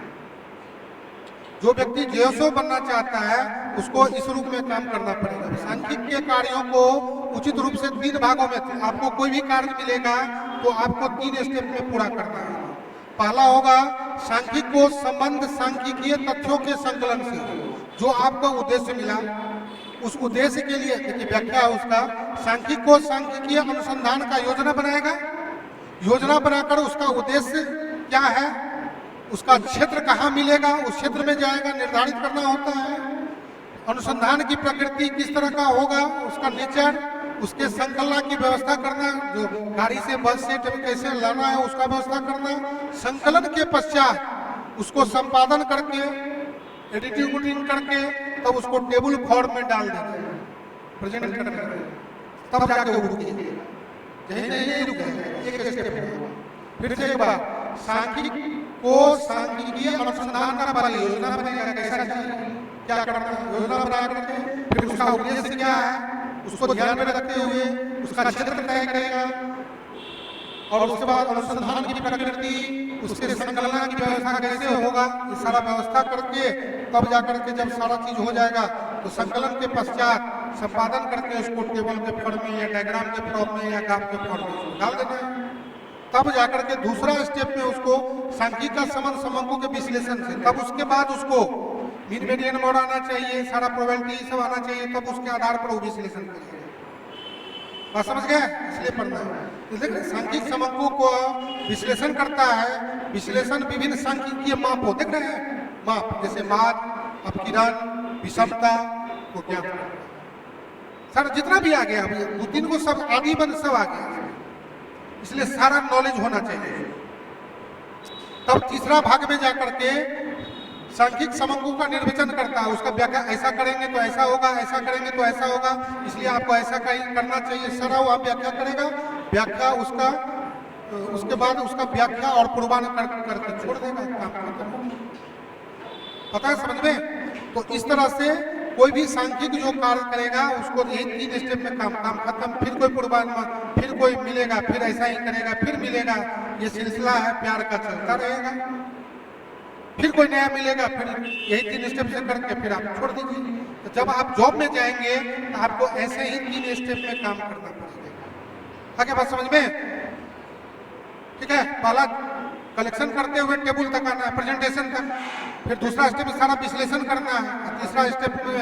जो व्यक्ति जीएसओ बनना चाहता है उसको इस रूप में काम करना पड़ेगा। सांख्यिकी के कार्यों को उचित रूप से 3 भागों में, आपको कोई भी कार्य मिलेगा तो आपको 3 स्टेप में पूरा करना है। पहला होगा सांख्यिक को संबंध सांख्यिकीय तथ्यों के संकलन से, जो आपको उद्देश्य मिला उस उद्देश्य के लिए देखिए व्याख्या है उसका। सांख्यिक को सांख्यिकीय अनुसंधान का योजना बनाएगा, योजना बनाकर उसका उद्देश्य क्या है, उसका क्षेत्र कहाँ मिलेगा, उस क्षेत्र में जाएगा, निर्धारित करना होता है। अनुसंधान की प्रकृति किस तरह का होगा, उसका नेचर, उसके संकलन की व्यवस्था करना, जो गाड़ी से बस से कैसे लाना है उसका व्यवस्था करना। संकलन के पश्चात उसको संपादन करके, एडिटिंग करके तब उसको टेबल फॉर्म में डाल देना, प्रेजेंट करना, तब जाके रुके। यही रुके, एक स्टेप है। फिर से एक बार, सांख्यिक को सांख्यिकीय अनुसंधान का परियोजना बनेगा, कैसा क्या करना है, योजना बना करके फिर उसका उद्देश्य क्या है उसको ध्यान में रखते हुए उसका क्षेत्र तय करेगा और उसके बाद अनुसंधान की प्रकृति, उसके संकलन की व्यवस्था कैसे होगा, ये सारा व्यवस्था करके तब जाकर के जब सारा चीज हो जाएगा तो संकलन के पश्चात संपादन करके उसको टेबल के फॉर्म में या डायग्राम के फॉर्म में या ग्राफ के फॉर्म में डाल देना है। तब जाकर के दूसरा स्टेप में उसको सांख्यिक का संबंध समंकों के विश्लेषण से, तब उसके बाद उसको मीन मीडियन मोड आना चाहिए, सारा प्रोबेबिलिटी सब आना चाहिए, तब उसके आधार पर वो विश्लेषण करेंगे। बात समझ गए? इसलिए पढ़ना है। सांख्यिक समंकों को विश्लेषण करता है। विश्लेषण विभिन्न सांख्यिकीय माप हो, देख रहे हैं माप, जैसे माद, अपकिरण, विषमता को क्या सर जितना भी आ गया, अभी 2-3 को सब आदि बंद सब आ गया, इसलिए सारा नॉलेज होना चाहिए। तब तीसरा भाग में जाकर के सांख्यिक समंकों का निर्वचन करता है, उसका व्याख्या, ऐसा करेंगे तो ऐसा होगा, ऐसा करेंगे तो ऐसा होगा, इसलिए आपको ऐसा करना चाहिए, सारा वो आप व्याख्या करेगा। व्याख्या उसका, उसके बाद उसका व्याख्या और पूर्वानुमान करके छोड़ देगा, काम खत्म। पता है समझ में? तो इस तरह से कोई भी सांख्यिक जो कार्य करेगा उसको यही 3 स्टेप में काम खत्म। फिर कोई पूर्वानुमान, फिर कोई मिलेगा, फिर ऐसा ही करेगा, फिर मिलेगा, ये सिलसिला है प्यार का चलता रहेगा। फिर कोई नया मिलेगा, फिर यही 3 स्टेप से करके फिर आप छोड़ दीजिए। तो जब आप जॉब में जाएंगे तो आपको ऐसे ही 3 स्टेप में काम करना पड़ेगा। आगे बात समझ में? ठीक है, पहला कलेक्शन करते हुए टेबल तक आना है, प्रेजेंटेशन तक। फिर दूसरा स्टेप में सारा विश्लेषण करना है। तीसरा स्टेप में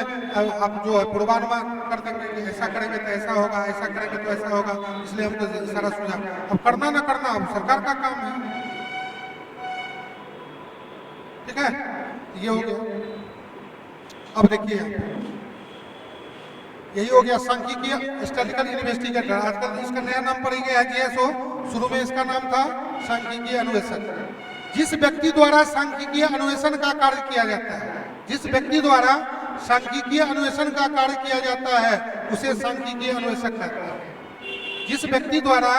आप जो है पूर्वानुमान कर देंगे कि ऐसा करेंगे तो ऐसा होगा, ऐसा करेंगे तो ऐसा होगा, इसलिए हमको सारा सुझाव। अब करना ना करना अब सरकार का काम है। ठीक है, ये हो गया। अब देखिए यही हो गया सांख्यिकीय स्टैटिस्टिकल इन्वेस्टिगेटर। आजकल इसका नया नाम पड़ गया है जीएसओ, शुरू में इसका नाम था सांख्यिकीय अन्वेषक। जिस व्यक्ति द्वारा सांख्यिकीय अन्वेषण का कार्य किया जाता है, जिस व्यक्ति द्वारा सांख्यिकीय अन्वेषण का कार्य किया जाता है उसे सांख्यिकीय अन्वेषक कहते हैं। जिस व्यक्ति द्वारा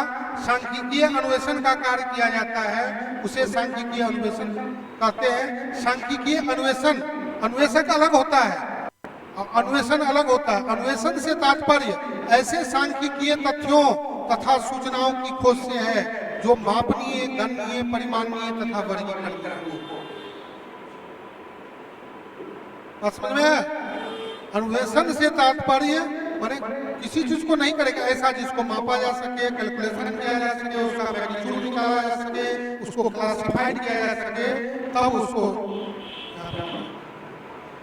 सांख्यिकीय अन्वेषण का कार्य किया जाता है उसे सांख्यिकीय अन्वेषण कहते हैं। सांख्यिकीय अन्वेषण, अन्वेषक अलग होता है और अन्वेषण अलग होता है। अन्वेषण से तात्पर्य ऐसे सांख्यिकीय तथ्यों तथा सूचनाओं की खोज से है जो मापनीय, गणनीय, परिमाणीय तथा वर्गीकृत हो। समझ में? अन्वेषण से तात्पर्य माने किसी चीज को नहीं करेगा ऐसा जिसको मापा जा सके, कैलकुलेशन किया जा सके, उसका मैग्नीट्यूड निकाला जा सके, उसको क्लासिफाइड किया जा सके, तब उसको।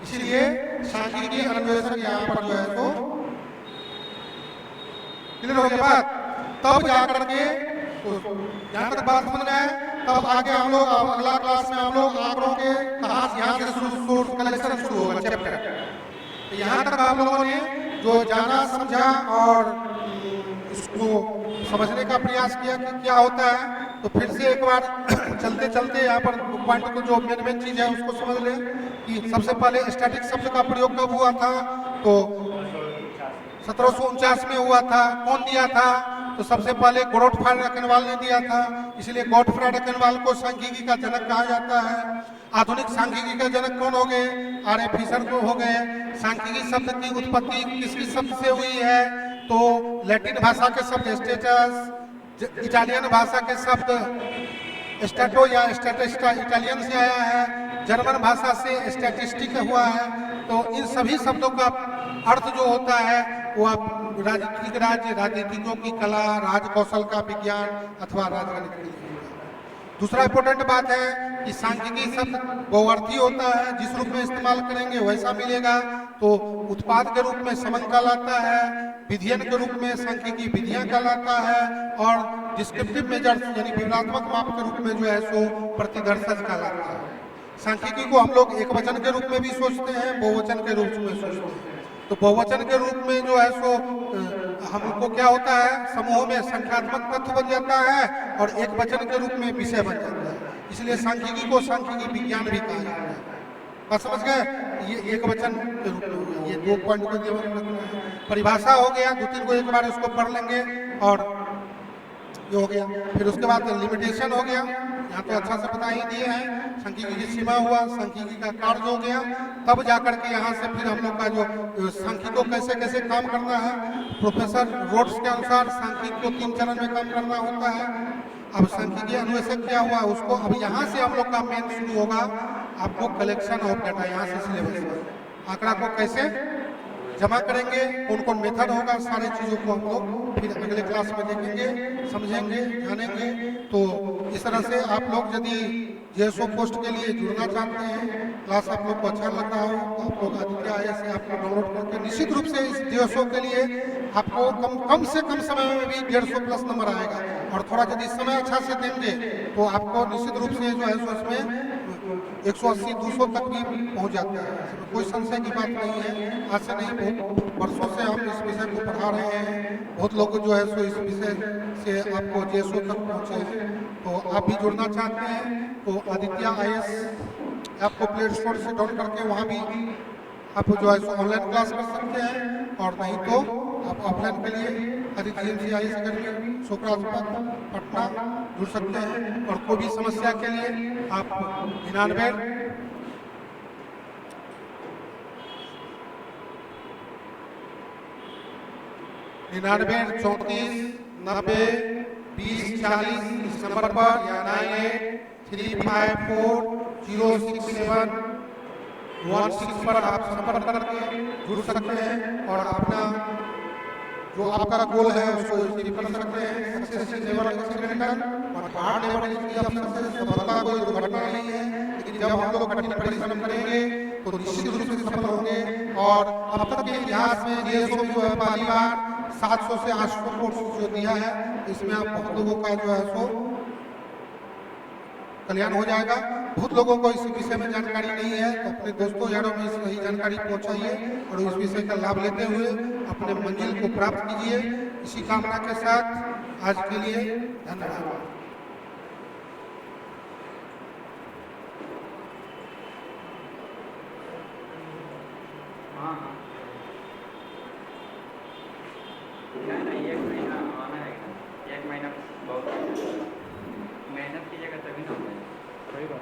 इसलिए सांख्यिकीय अन्वेषण यहाँ पर जो है तो क्लियर हो गया बात। तब जाकर के तो यहाँ तक बात समझ में है। तब आगे हम लोग अगला क्लास में हम लोग आंकड़ों के यहाँ से सोर्स कलेक्शन शुरू होगा चैप्टर। तो यहाँ तक आप लोगों ने जो जाना समझा और इसको समझने का प्रयास किया कि क्या होता है, तो फिर से एक बार चलते चलते यहाँ पर पॉइंट को जो मेन चीज है उसको समझ लें कि सबसे पहले स्टैटिक शब्द का प्रयोग कब हुआ था, तो 1749 में हुआ था। कौन दिया था, तो सबसे पहले गॉडफ्राई रकनवाल ने दिया था, इसलिए गॉडफ्राई रकनवाल को सांख्यिकी का जनक कहा जाता है। आधुनिक सांख्यिकी का जनक कौन हो गए, आर ए फिशर को हो गए। सांख्यिकी शब्द की उत्पत्ति किसकी शब्द से हुई है, तो लैटिन भाषा के शब्द स्टेटस, इटालियन भाषा के शब्द स्टैटो या स्टैटिस्टा इटालियन से आया है, जर्मन भाषा से स्टैटिस्टिक हुआ है। तो इन सभी शब्दों का अर्थ जो होता है वो आप राजनीतिक राज्य, राजनीतिकों की कला, राज कौशल का विज्ञान अथवा राजगणित के लिए। दूसरा इंपॉर्टेंट बात है कि सांख्यिकी शब्द बहुअर्थी होता है, जिस रूप में इस्तेमाल करेंगे वैसा मिलेगा। तो उत्पाद के रूप में समंग कहलाता है, विधियन के रूप में सांख्यिकी विधियां कहलाता है, और डिस्क्रिप्टिव मेजर्स यानी विवरणात्मक माप के रूप में जो है सो प्रतिदर्शक कहलाता है। सांख्यिकी को हम लोग एक वचन के रूप में भी सोचते हैं, बहुवचन के रूप में सोचते हैं। तो बहुवचन के रूप में जो है सो हमको क्या होता है, समूहों में संख्यात्मक तत्व बन जाता है और एक वचन के रूप में विषय बन जाता है, इसलिए सांख्यिकी को सांख्यिकी विज्ञान भी कहा जाता है। बात समझ गए, ये एक वचन के रूप में हो गया। ये 2 पॉइंट को ध्यान रखना है। परिभाषा हो गया, 2-3 को एक बार इसको पढ़ लेंगे और ये हो गया। फिर उसके बाद लिमिटेशन हो गया, यहाँ तो अच्छा से बता ही दिए हैं। सांख्यिकी की सीमा हुआ, सांख्यिकी का कार्य हो गया, तब जाकर के यहाँ से फिर हम लोग का जो सांख्यिकी को कैसे कैसे काम करना है, प्रोफेसर रोड्स के अनुसार सांख्यिकी को 3 चरण में काम करना होता है। अब सांख्यिकी अन्वेषक क्या हुआ उसको, अब यहाँ से हम लोग का मेन शुरू होगा आपको कलेक्शन ऑफ डाटा। यहाँ से सिलेबस में आंकड़ा को कैसे जमा करेंगे, कौन कौन मेथड होगा, सारी चीज़ों को हम लोग फिर अगले क्लास में देखेंगे, समझेंगे, जानेंगे। तो इस तरह से आप लोग यदि जेएसओ पोस्ट के लिए जुड़ना चाहते हैं, क्लास आप लोग को अच्छा लग रहा हो, तो आप लोग आदित्य IAS से आपको डाउनलोड करके निश्चित रूप से इस जेएसओ के लिए आपको कम से कम समय में भी 150 प्लस नंबर आएगा। और थोड़ा यदि समय अच्छा से देंगे तो आपको निश्चित रूप से जो है सो इसमें 180-200 तक भी पहुंच जाता है। इसमें कोई संशय की बात नहीं है। आज से नहीं, बहुत वर्षों से हम इस विषय को पढ़ा रहे हैं, बहुत लोग जो है सो इस विषय से आपको जेएसओ तक पहुंचे हैं। तो आप भी जुड़ना चाहते हैं तो आदित्य IAS आपको प्ले स्टोर से डाउनलोड करके वहाँ भी आप जो है सो ऑनलाइन क्लास कर सकते हैं, और नहीं तो आप ऑफलाइन के लिए आदित्य IAS अकेडमी सोकराजपुर पटना जुड़ सकते हैं। और कोई भी समस्या के लिए आप 99 34 90 20 40 इस नंबर पर, या 9835406716 पर आप संपर्क करके जुड़ सकते हैं और अपना जो आपका गोल है उसको अचीव कर सकते हैं। सक्सेस नेवर एक्सीडेंटल और hard never is of success. सफलता कोई दुर्घटना नहीं है, लेकिन जब हम लोग कठिन परिश्रम करेंगे तो निश्चित रूप से सफल होंगे। और अब तक के इतिहास में जेएसओ जो है पहली बार 700 से 800 कोर्स जो दिया है, इसमें आप बहुत लोगों का जो है सो कल्याण हो जाएगा। बहुत लोगों को इस विषय में जानकारी नहीं है, तो अपने दोस्तों यारों में सही जानकारी पहुंचाइए और इस विषय का लाभ लेते हुए अपने मंजिल को प्राप्त कीजिए। इसी कामना के साथ आज के लिए धन्यवाद। एक महीना आना है, 1 महीना बहुत मेहनत कीजिएगा तभी ना होगा। सही बात।